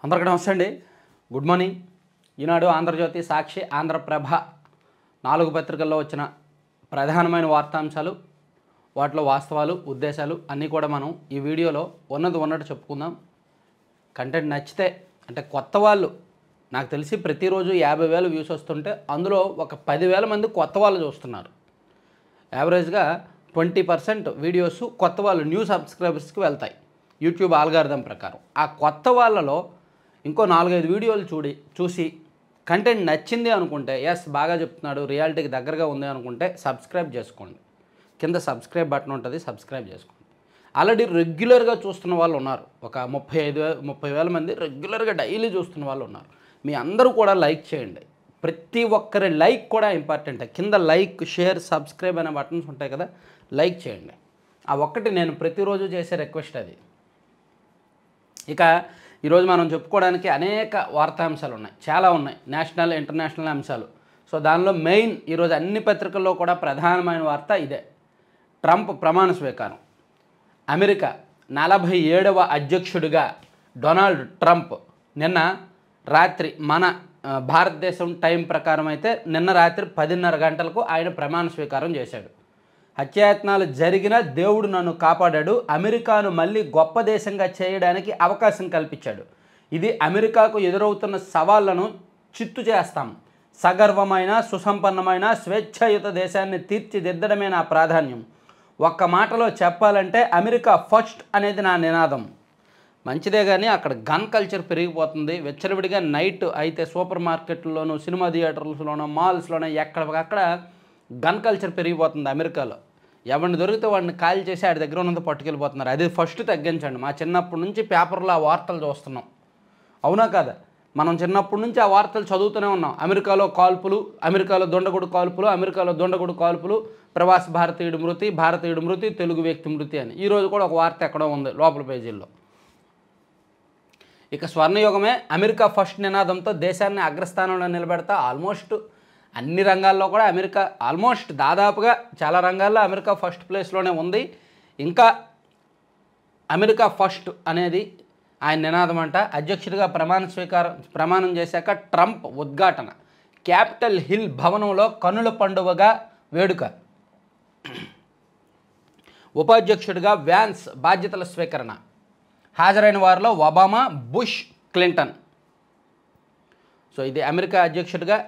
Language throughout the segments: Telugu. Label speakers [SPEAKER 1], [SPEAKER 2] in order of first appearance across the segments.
[SPEAKER 1] అందరికీ నమస్తే అండి. Good morning. ఈనాడు, ఆంధ్రజ్యోతి, సాక్షి, ఆంధ్రప్రభ 4 పత్రికల్లో వచ్చిన ప్రధానమైన వార్తాంశాలు, వాటిలో వాస్తవాలు, ఉద్దేశాలు అన్నీ కూడా మనం ఈ వీడియోలో ఉన్నట్టు చెప్పుకుందాం. కంటెంట్ నచ్చితే, అంటే కొత్త వాళ్ళు నాకు తెలిసి ప్రతిరోజు 50,000 వ్యూస్ వస్తుంటే అందులో ఒక 10,000 మంది కొత్త వాళ్ళు చూస్తున్నారు. యావరేజ్గా 20% వీడియోస్ కొత్త వాళ్ళు, న్యూ సబ్స్క్రైబర్స్కి వెళ్తాయి యూట్యూబ్ ఆల్గారిథం ప్రకారం. ఆ కొత్త వాళ్ళలో ఇంకో 4-5 వీడియోలు చూసి కంటెంట్ నచ్చింది అనుకుంటే, ఎస్ బాగా చెప్తున్నాడు, రియాలిటీకి దగ్గరగా ఉంది అనుకుంటే సబ్స్క్రైబ్ చేసుకోండి. కింద సబ్స్క్రైబ్ బటన్ ఉంటుంది, సబ్స్క్రైబ్ చేసుకోండి. ఆల్రెడీ రెగ్యులర్గా చూస్తున్న వాళ్ళు ఉన్నారు. ఒక 30,000 మంది రెగ్యులర్గా డైలీ చూస్తున్న వాళ్ళు ఉన్నారు. మీ అందరూ కూడా లైక్ చేయండి. ప్రతి ఒక్కరి లైక్ కూడా ఇంపార్టెంట్. కింద లైక్, షేర్, సబ్స్క్రైబ్ అనే బటన్స్ ఉంటాయి కదా, లైక్ చేయండి. ఆ ఒక్కటి నేను ప్రతిరోజు చేసే రిక్వెస్ట్ అది. ఇక ఈరోజు మనం చెప్పుకోవడానికి అనేక వార్తాంశాలు ఉన్నాయి, చాలా ఉన్నాయి, నేషనల్ ఇంటర్నేషనల్ అంశాలు. సో దానిలో మెయిన్ ఈరోజు అన్ని పత్రికల్లో కూడా ప్రధానమైన వార్త ఇదే. ట్రంప్ ప్రమాణ స్వీకారం. అమెరికా 47వ అధ్యక్షుడిగా డొనాల్డ్ ట్రంప్ నిన్న రాత్రి, మన భారతదేశం టైం ప్రకారం అయితే నిన్న రాత్రి 10:30 గంటలకు ఆయన ప్రమాణ స్వీకారం చేశాడు. హత్యాయత్నాలు జరిగిన దేవుడు నన్ను కాపాడాడు, అమెరికాను మళ్ళీ గొప్ప దేశంగా చేయడానికి అవకాశం కల్పించాడు, ఇది అమెరికాకు ఎదురవుతున్న సవాళ్లను చిత్తు చేస్తాం, సగర్వమైన, సుసంపన్నమైన, స్వేచ్ఛాయుత దేశాన్ని తీర్చిదిద్దడమే నా ప్రాధాన్యం, ఒక్క మాటలో చెప్పాలంటే అమెరికా ఫస్ట్ అనేది నా నినాదం. మంచిదే, కానీ అక్కడ గన్ కల్చర్ పెరిగిపోతుంది. వెచ్చలవిడిగా నైట్ అయితే సూపర్ మార్కెట్లలోనూ, సినిమా థియేటర్స్లోనూ, మాల్స్లోనూ ఎక్కడికక్కడ గన్ కల్చర్ పెరిగిపోతుంది అమెరికాలో. ఎవరిని దొరికితే వాడిని కాల్ చేసి ఆడి దగ్గర ఉన్నది పట్టుకెళ్ళిపోతున్నారు. అది ఫస్ట్ తగ్గించండి. మా చిన్నప్పటి నుంచి పేపర్లో ఆ వార్తలు చూస్తున్నాం, అవునా కాదా? మనం చిన్నప్పటి నుంచి ఆ వార్తలు చదువుతూనే ఉన్నాం. అమెరికాలో కాల్పులు, అమెరికాలో దొండగుడు కాల్పులు, అమెరికాలో దొండగుడు కాల్పులు, ప్రవాస భారతీయుడు మృతి, తెలుగు వ్యక్తి మృతి అని. ఈరోజు కూడా ఒక వార్త ఎక్కడో ఉంది లోపల పేజీల్లో. ఇక స్వర్ణయుగమే అమెరికా ఫస్ట్ నినాదంతో దేశాన్ని అగ్రస్థానంలో నిలబెడతా. ఆల్మోస్ట్ అన్ని రంగాల్లో కూడా అమెరికా, ఆల్మోస్ట్ దాదాపుగా చాలా రంగాల్లో అమెరికా ఫస్ట్ ప్లేస్లోనే ఉంది. ఇంకా అమెరికా ఫస్ట్ అనేది ఆయన నినాదం అంట. అధ్యక్షుడిగా ప్రమాణం చేశాక ట్రంప్ ఉద్ఘాటన. క్యాపిటల్ హిల్ భవనంలో కనుల పండుగగా వేడుక. ఉపాధ్యక్షుడిగా వ్యాన్స్ బాధ్యతల స్వీకరణ. హాజరైన వారిలో ఒబామా, బుష్, క్లింటన్. సో ఇది అమెరికా అధ్యక్షుడిగా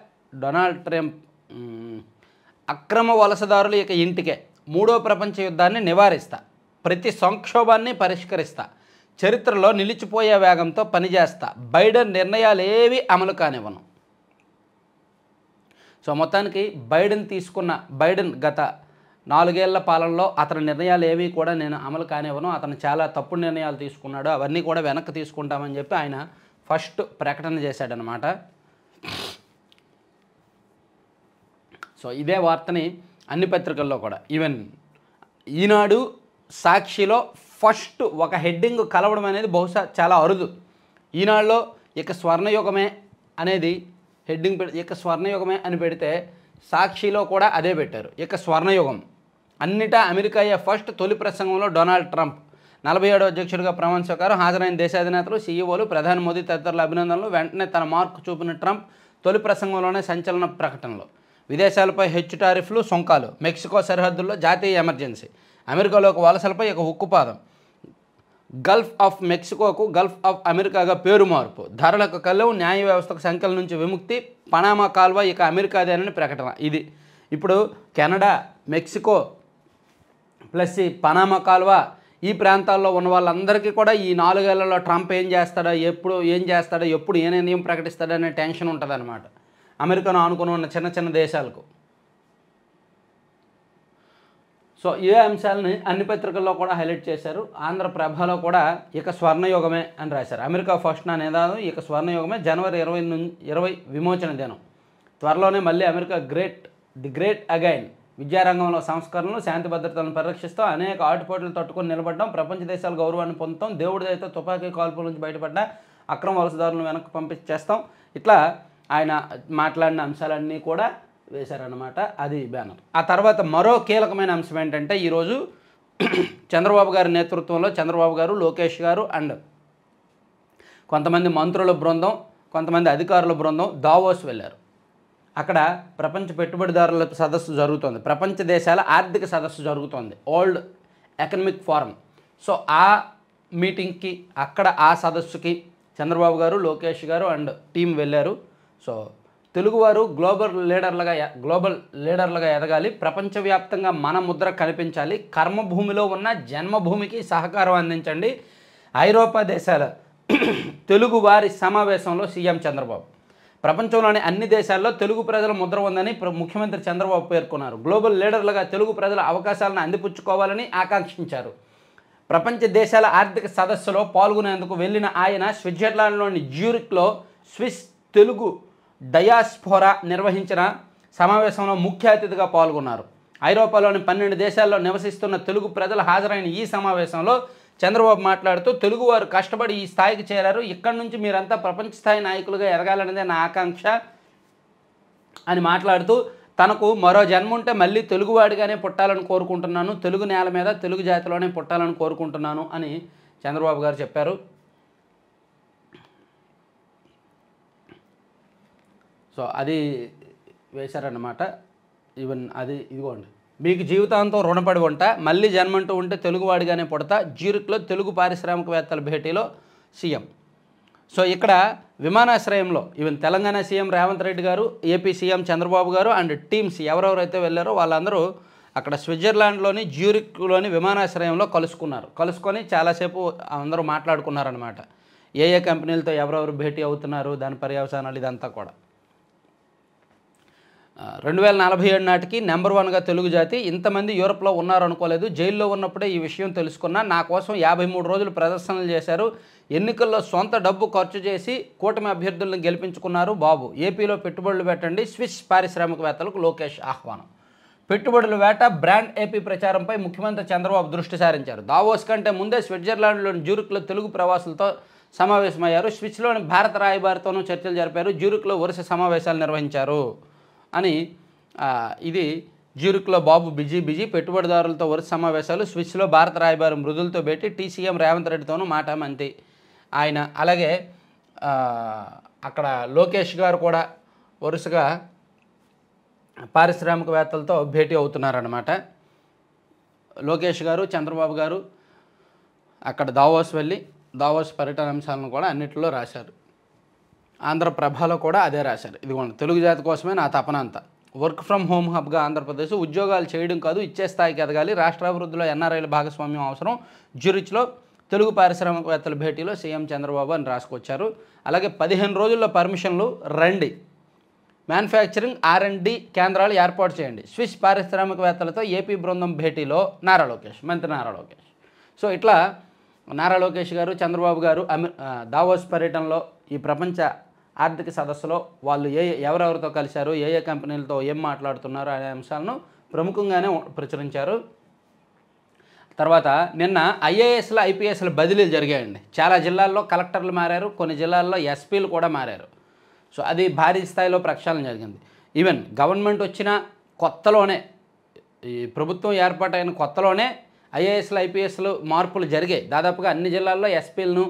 [SPEAKER 1] డొనాల్డ్ ట్రంప్. అక్రమ వలసదారులు ఇక ఇంటికే, 3వ ప్రపంచ యుద్ధాన్ని నివారిస్తా, ప్రతి సంక్షోభాన్ని పరిష్కరిస్తా, చరిత్రలో నిలిచిపోయే వేగంతో పనిచేస్తా, బైడెన్ నిర్ణయాలు ఏవి అమలు కానివ్వను. సో మొత్తానికి బైడెన్ గత 4 ఏళ్ల పాలనలో అతని నిర్ణయాలు ఏవి కూడా నేను అమలు కానివ్వను, అతను చాలా తప్పుడు నిర్ణయాలు తీసుకున్నాడు, అవన్నీ కూడా వెనక్కి తీసుకుంటామని చెప్పి ఆయన ఫస్ట్ ప్రకటన చేశాడనమాట. సో ఇదే వార్తని అన్ని పత్రికల్లో కూడా, ఈవెన్ ఈనాడు, సాక్షిలో ఫస్ట్ ఒక హెడ్డింగ్ కలవడం అనేది బహుశా చాలా అరుదు. ఈనాడులో ఇక స్వర్ణయుగమే అనేది హెడ్డింగ్ ఇక స్వర్ణయుగమే అని పెడితే, సాక్షిలో కూడా అదే పెట్టారు, ఇక స్వర్ణయుగం. అన్నిటా అమెరికాయే ఫస్ట్. తొలి ప్రసంగంలో డొనాల్డ్ ట్రంప్ 47వ అధ్యక్షుడిగా ప్రమాణ స్వీకారం. హాజరైన దేశాధినేతలు, సీఈఓలు, ప్రధాని మోదీ తదితరుల అభినందనలు. వెంటనే తన మార్కు చూపిన ట్రంప్ తొలి ప్రసంగంలోనే సంచలన ప్రకటనలు. విదేశాలపై హెచ్చు టారిఫ్లు, సుంకాలు. మెక్సికో సరిహద్దుల్లో జాతీయ ఎమర్జెన్సీ. అమెరికాలోకి వలసలపై ఇక ఉక్కుపాదం. గల్ఫ్ ఆఫ్ మెక్సికోకు గల్ఫ్ ఆఫ్ అమెరికాగా పేరు మార్పు. ధరలకు కళ్ళం, న్యాయ వ్యవస్థకు సంఖ్యల నుంచి విముక్తి. పనామా కాల్వ ఇక అమెరికాదేనని ప్రకటన. ఇది ఇప్పుడు కెనడా, మెక్సికో ప్లస్ ఈ పనామా కాల్వ, ఈ ప్రాంతాల్లో ఉన్న వాళ్ళందరికీ కూడా ఈ 4 ఏళ్లలో ట్రంప్ ఏం చేస్తాడో, ఎప్పుడు ఏ నిర్ణయం ప్రకటిస్తాడనే టెన్షన్ ఉంటుందన్నమాట అమెరికాను ఆనుకుని ఉన్న చిన్న దేశాలకు. సో ఈ అంశాలని అన్ని పత్రికల్లో కూడా హైలైట్ చేశారు. ఆంధ్రప్రభలో కూడా ఇక స్వర్ణయుగమే అని రాశారు. అమెరికా ఫస్ట్ నా నినాదం, ఇక స్వర్ణయుగమే. జనవరి 20 విమోచన దినం. త్వరలోనే మళ్ళీ అమెరికా ది గ్రేట్ అగైన్. విద్యారంగంలో సంస్కరణలు, శాంతి భద్రతలను పరిరక్షిస్తాం, అనేక ఆటుపోట్లు తట్టుకొని నిలబడ్డాం, ప్రపంచ దేశాల గౌరవాన్ని పొందుతాం, దేవుడి దయతో తుపాకీ కాల్పుల నుంచి బయటపడ్డా, అక్రమ వలసదారులను వెనక్కి పంపించేస్తాం. ఇట్లా ఆయన మాట్లాడిన అంశాలన్నీ కూడా వేశారన్నమాట. అది బ్యానర్. ఆ తర్వాత మరో కీలకమైన అంశం ఏంటంటే, ఈరోజు చంద్రబాబు గారి నేతృత్వంలో చంద్రబాబు గారు, లోకేష్ గారు అండ్ కొంతమంది మంత్రుల బృందం, కొంతమంది అధికారుల బృందం దావోస్ వెళ్ళారు. అక్కడ ప్రపంచ పెట్టుబడిదారుల సదస్సు జరుగుతోంది, ప్రపంచ దేశాల ఆర్థిక సదస్సు జరుగుతోంది, వరల్డ్ ఎకనమిక్ ఫోరం. సో ఆ మీటింగ్కి, అక్కడ ఆ సదస్సుకి చంద్రబాబు గారు, లోకేష్ గారు అండ్ టీం వెళ్ళారు. సో తెలుగువారు గ్లోబల్ లీడర్లుగా ఎదగాలి, ప్రపంచవ్యాప్తంగా మన ముద్ర కనిపించాలి, కర్మభూమిలో ఉన్న జన్మభూమికి సహకారం అందించండి. ఐరోపా దేశాల తెలుగువారి సమావేశంలో సీఎం చంద్రబాబు. ప్రపంచంలోని అన్ని దేశాల్లో తెలుగు ప్రజల ముద్ర ఉందని ముఖ్యమంత్రి చంద్రబాబు పేర్కొన్నారు. గ్లోబల్ లీడర్లుగా తెలుగు ప్రజల అవకాశాలను అందిపుచ్చుకోవాలని ఆకాంక్షించారు. ప్రపంచ దేశాల ఆర్థిక సదస్సులో పాల్గొనేందుకు వెళ్ళిన ఆయన స్విట్జర్లాండ్లోని జ్యూరిక్లో స్విస్ తెలుగు డయాస్పోరా నిర్వహించిన సమావేశంలో ముఖ్య అతిథిగా పాల్గొన్నారు. ఐరోపాలోని 12 దేశాల్లో నివసిస్తున్న తెలుగు ప్రజలు హాజరైన ఈ సమావేశంలో చంద్రబాబు మాట్లాడుతూ, తెలుగువారు కష్టపడి ఈ స్థాయికి చేరారు, ఇక్కడి నుంచి మీరంతా ప్రపంచ స్థాయి నాయకులుగా ఎదగాలనేదే నా ఆకాంక్ష అని మాట్లాడుతూ, తనకు మరో జన్మ ఉంటే మళ్ళీ తెలుగువాడిగానే పుట్టాలని కోరుకుంటున్నాను, తెలుగు నేల మీద తెలుగు జాతిలోనే పుట్టాలని కోరుకుంటున్నాను అని చంద్రబాబు గారు చెప్పారు. సో అది వేశారన్నమాట. ఈవెన్ అది ఇదిగోండి, మీకు జీవితాంతం రుణపడి ఉంటా, మళ్ళీ జన్మంటూ ఉంటే తెలుగువాడిగానే పుడతా, జ్యూరిక్లో తెలుగు పారిశ్రామికవేత్తల భేటీలో సీఎం. సో ఇక్కడ విమానాశ్రయంలో ఈవెన్ తెలంగాణ సీఎం రేవంత్ రెడ్డి గారు, ఏపీ సీఎం చంద్రబాబు గారు అండ్ టీమ్స్ ఎవరెవరైతే వెళ్ళారో వాళ్ళందరూ అక్కడ స్విట్జర్లాండ్లోని జ్యూరిక్లోని విమానాశ్రయంలో కలుసుకొని చాలాసేపు అందరూ మాట్లాడుకున్నారనమాట. ఏ కంపెనీలతో ఎవరెవరు భేటీ అవుతున్నారు, దాని పర్యవసానాలు, ఇదంతా కూడా. 2047 నాటికి నెంబర్ 1గా తెలుగు జాతి, ఇంతమంది యూరోప్లో ఉన్నారనుకోలేదు, జైల్లో ఉన్నప్పుడే ఈ విషయం తెలుసుకున్నా, నా కోసం 53 రోజులు ప్రదర్శనలు చేశారు, ఎన్నికల్లో సొంత డబ్బు ఖర్చు చేసి కూటమి అభ్యర్థులను గెలిపించుకున్నారు బాబు, ఏపీలో పెట్టుబడులు పెట్టండి, స్విస్ పారిశ్రామికవేత్తలకు లోకేష్ ఆహ్వానం. పెట్టుబడుల వేట, బ్రాండ్ ఏపీ ప్రచారంపై ముఖ్యమంత్రి చంద్రబాబు దృష్టి సారించారు. దావోస్ కంటే ముందే స్విట్జర్లాండ్లోని జ్యూరిక్లో తెలుగు ప్రవాసులతో సమావేశమయ్యారు, స్విస్లోని భారత రాయబారితోనూ చర్చలు జరిపారు, జ్యూరిక్లో వరుస సమావేశాలు నిర్వహించారు అని. ఇది జ్యూరిక్లో బాబు బిజీ, పెట్టుబడిదారులతో వరుస సమావేశాలు, స్విస్లో భారత రాయబారి మృదులతో భేటీ, టీసీఎం రేవంత్ రెడ్డితోనూ మాటామంతి ఆయన. అలాగే అక్కడ లోకేష్ గారు కూడా వరుసగా పారిశ్రామికవేత్తలతో భేటీ అవుతున్నారన్నమాట. లోకేష్ గారు, చంద్రబాబు గారు అక్కడ దావోస్ వెళ్ళి దావోస్ పర్యటన అంశాలను కూడా అన్నింటిలో రాశారు. ఆంధ్రప్రభలో కూడా అదే రాశారు. ఇదిగోండి, తెలుగు జాతి కోసమే నా తపన అంతా, వర్క్ ఫ్రమ్ హోమ్ హబ్గా ఆంధ్రప్రదేశ్, ఉద్యోగాలు చేయడం కాదు ఇచ్చే స్థాయికి ఎదగాలి, రాష్ట్రాభివృద్ధిలో ఎన్ఆర్ఐల భాగస్వామ్యం అవసరం, జ్యూరిచ్లో తెలుగు పారిశ్రామికవేత్తల భేటీలో సీఎం చంద్రబాబు అని రాసుకొచ్చారు. అలాగే 15 రోజుల్లో పర్మిషన్లు రండి, మ్యానుఫ్యాక్చరింగ్ R&D కేంద్రాలు ఏర్పాటు చేయండి, స్విస్ పారిశ్రామికవేత్తలతో ఏపీ బృందం భేటీలో మంత్రి నారా లోకేష్. సో ఇట్లా నారా లోకేష్ గారు, చంద్రబాబు గారు దావోస్ పర్యటనలో ఈ ప్రపంచ ఆర్థిక సదస్సులో వాళ్ళు ఎవరెవరితో కలిశారు, ఏ కంపెనీలతో ఏం మాట్లాడుతున్నారు అనే అంశాలను ప్రముఖంగానే ప్రచురించారు. తర్వాత నిన్న ఐఏఎస్ల ఐపీఎస్ల బదిలీలు జరిగాయండి. చాలా జిల్లాల్లో కలెక్టర్లు మారారు, కొన్ని జిల్లాల్లో ఎస్పీలు కూడా మారారు. సో అది భారీ స్థాయిలో ప్రక్షాళన జరిగింది. ఈవెన్ గవర్నమెంట్ వచ్చిన కొత్తలోనే, ఈ ప్రభుత్వం ఏర్పాటైన కొత్తలోనే ఐఏఎస్లు ఐపీఎస్లు మార్పులు జరిగాయి. దాదాపుగా అన్ని జిల్లాల్లో ఎస్పీలను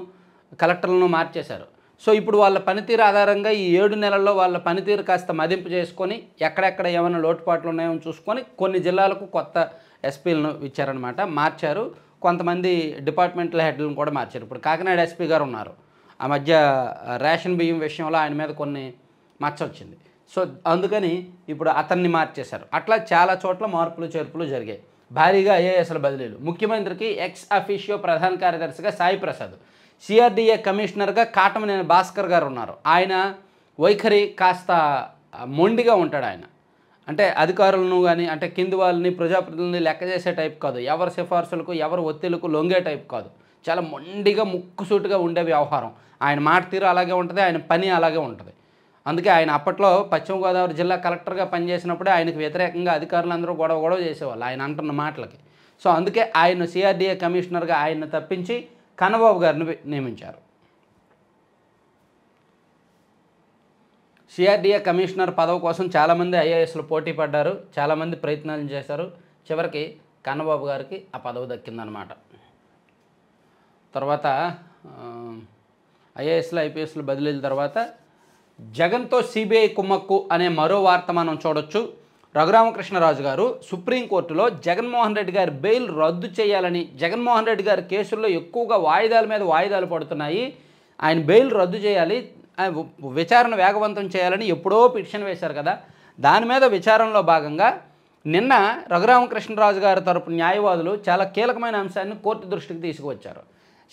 [SPEAKER 1] కలెక్టర్లను మార్చేశారు. సో ఇప్పుడు వాళ్ళ పనితీరు ఆధారంగా ఈ 7 నెలల్లో వాళ్ళ పనితీరు కాస్త మదింపు చేసుకొని ఎక్కడెక్కడ ఏమైనా లోటుపాట్లు ఉన్నాయో చూసుకొని కొన్ని జిల్లాలకు కొత్త ఎస్పీలను ఇచ్చారనమాట, మార్చారు. కొంతమంది డిపార్ట్మెంటల్ హెడ్లను కూడా మార్చారు. ఇప్పుడు కాకినాడ ఎస్పీ గారు ఉన్నారు, ఆ మధ్య రేషన్ బియ్యం విషయంలో ఆయన మీద కొన్ని మచ్చ వచ్చింది. సో అందుకని ఇప్పుడు అతన్ని మార్చేశారు. అట్లా చాలా చోట్ల మార్పులు చేర్పులు జరిగాయి. భారీగా ఐఏఎస్ల బదిలీలు. ముఖ్యమంత్రికి ఎక్స్ అఫీషియో ప్రధాన కార్యదర్శిగా సాయి ప్రసాద్, సిఆర్డీఏ కమిషనర్గా కాటమనేని భాస్కర్ గారు ఉన్నారు. ఆయన వైఖరి కాస్త మొండిగా ఉంటాడు. ఆయన అంటే అధికారులను కానీ, అంటే కింది వాళ్ళని, ప్రజాప్రతినిధులని లెక్క చేసే టైప్ కాదు, ఎవరి సిఫార్సులకు ఎవరి ఒత్తిళ్లకు లొంగే టైప్ కాదు, చాలా మొండిగా ముక్కుసూటిగా ఉండే వ్యవహారం. ఆయన మాట తీరు అలాగే ఉంటుంది, ఆయన పని అలాగే ఉంటుంది. అందుకే ఆయన అప్పట్లో పశ్చిమ గోదావరి జిల్లా కలెక్టర్గా పనిచేసినప్పుడే ఆయనకు వ్యతిరేకంగా అధికారులందరూ గొడవ చేసేవాళ్ళు ఆయన అంటున్న మాటలకి. సో అందుకే ఆయన సిఆర్డీఏ కమిషనర్గా ఆయన్ని తప్పించి కన్నబాబు గారిని నియమించారు. సిఆర్డీఏ కమిషనర్ పదవి కోసం చాలామంది ఐఏఎస్లు పోటీ పడ్డారు, చాలామంది ప్రయత్నాలు చేశారు. చివరికి కన్నబాబు గారికి ఆ పదవి దక్కిందనమాట. తర్వాత ఐఏఎస్లు ఐపీఎస్లు బదిలీల తర్వాత జగన్తో సిబిఐ కుమ్మక్కు అనే మరో వార్త మనం చూడొచ్చు. రఘురామకృష్ణరాజు గారు సుప్రీంకోర్టులో జగన్మోహన్ రెడ్డి గారి బెయిల్ రద్దు చేయాలని, జగన్మోహన్ రెడ్డి గారి కేసుల్లో ఎక్కువగా వాయిదాల మీద వాయిదాలు పడుతున్నాయి, ఆయన బెయిల్ రద్దు చేయాలి, విచారణ వేగవంతం చేయాలని ఎప్పుడో పిటిషన్ వేశారు కదా. దాని మీద విచారణలో భాగంగా నిన్న రఘురామకృష్ణరాజు గారి తరపు న్యాయవాదులు చాలా కీలకమైన అంశాన్ని కోర్టు దృష్టికి తీసుకువచ్చారు.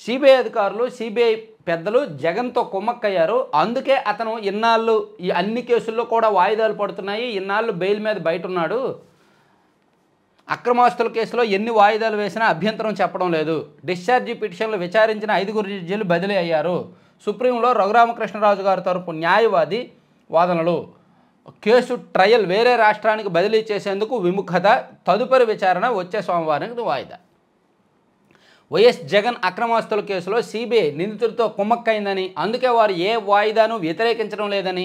[SPEAKER 1] సిబిఐ అధికారులు, సిబిఐ పెద్దలు జగన్తో కుమ్మక్కయ్యారు, అందుకే అతను ఇన్నాళ్ళు ఈ అన్ని కేసుల్లో కూడా వాయిదాలు పడుతున్నాయి, ఇన్నాళ్ళు బెయిల్ మీద బయట ఉన్నాడు, అక్రమాస్తుల కేసులో ఎన్ని వాయిదాలు వేసినా అభ్యంతరం చెప్పడం లేదు, డిశ్చార్జీ పిటిషన్లు విచారించిన 5 జడ్జీలు బదిలీ అయ్యారు. సుప్రీంలో రఘురామకృష్ణరాజు గారి తరపు న్యాయవాది వాదనలు, కేసు ట్రయల్ వేరే రాష్ట్రానికి బదిలీ చేసేందుకు విముఖత, తదుపరి విచారణ వచ్చే సోమవారానికి వాయిదా. వైఎస్ జగన్ అక్రమాస్తుల కేసులో సిబిఐ నిందితులతో కుమ్మక్కైందని, అందుకే వారు ఏ వాయిదాను వ్యతిరేకించడం లేదని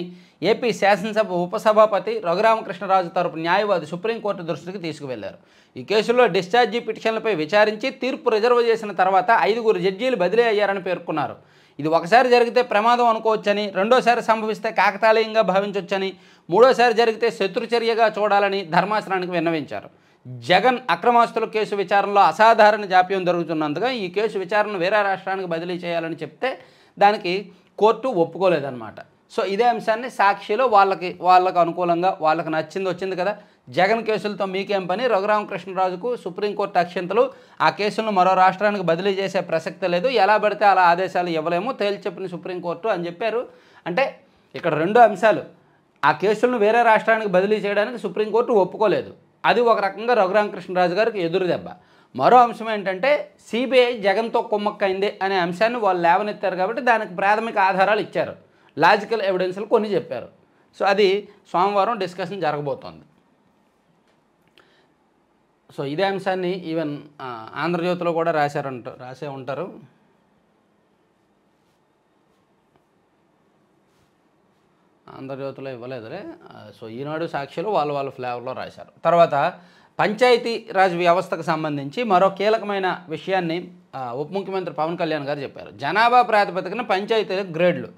[SPEAKER 1] ఏపీ శాసనసభ ఉపసభాపతి రఘురామకృష్ణరాజు తరపు న్యాయవాది సుప్రీంకోర్టు దృష్టికి తీసుకువెళ్లారు. ఈ కేసులో డిశ్చార్జీ పిటిషన్లపై విచారించి తీర్పు రిజర్వ్ చేసిన తర్వాత 5 జడ్జీలు బదిలీ అయ్యారని పేర్కొన్నారు. ఇది ఒకసారి జరిగితే ప్రమాదం అనుకోవచ్చని, రెండోసారి సంభవిస్తే కాకతాళీయంగా భావించవచ్చని, మూడోసారి జరిగితే శత్రుచర్యగా చూడాలని ధర్మాసనానికి విన్నవించారు. జగన్ అక్రమాస్తుల కేసు విచారణలో అసాధారణ జాప్యం జరుగుతున్నందుగా ఈ కేసు విచారణను వేరే రాష్ట్రానికి బదిలీ చేయాలని చెప్తే దానికి కోర్టు ఒప్పుకోలేదన్నమాట. సో ఇదే అంశాన్ని సాక్షిలో వాళ్ళకు అనుకూలంగా వాళ్ళకి నచ్చింది వచ్చింది కదా, జగన్ కేసులతో మీకేం పని, రఘురామకృష్ణరాజుకు సుప్రీంకోర్టు అక్షంతలు, ఆ కేసులను మరో రాష్ట్రానికి బదిలీ చేసే ప్రసక్తి లేదు, ఎలా పడితే అలా ఆదేశాలు ఇవ్వలేము తేల్చెప్పిన సుప్రీంకోర్టు అని చెప్పారు. అంటే ఇక్కడ 2 అంశాలు, ఆ కేసులను వేరే రాష్ట్రానికి బదిలీ చేయడానికి సుప్రీంకోర్టు ఒప్పుకోలేదు, అది ఒక రకంగా రఘురామకృష్ణరాజు గారికి ఎదురు దెబ్బ. మరో అంశం ఏంటంటే సిబిఐ జగన్తో కుమ్మక్కైంది అనే అంశాన్ని వాళ్ళు లేవనెత్తారు కాబట్టి దానికి ప్రాథమిక ఆధారాలు ఇచ్చారు, లాజికల్ ఎవిడెన్స్లు కొన్ని చెప్పారు. సో అది సోమవారం డిస్కషన్ జరగబోతోంది. సో ఇదే అంశాన్ని ఈవెన్ ఆంధ్రజ్యోతిలో కూడా రాసే ఉంటారు. ఆంధ్రజ్యోతిలో ఇవ్వలేదులే. సో ఈనాడు సాక్షిలో వాళ్ళ ఫ్లేవర్లో రాశారు. తర్వాత పంచాయతీ రాజ్ వ్యవస్థకు సంబంధించి మరో కీలకమైన విషయాన్ని ఉప ముఖ్యమంత్రి పవన్ కళ్యాణ్ గారు చెప్పారు. జనాభా ప్రాతిపదికన పంచాయతీలకు గ్రేడ్లు,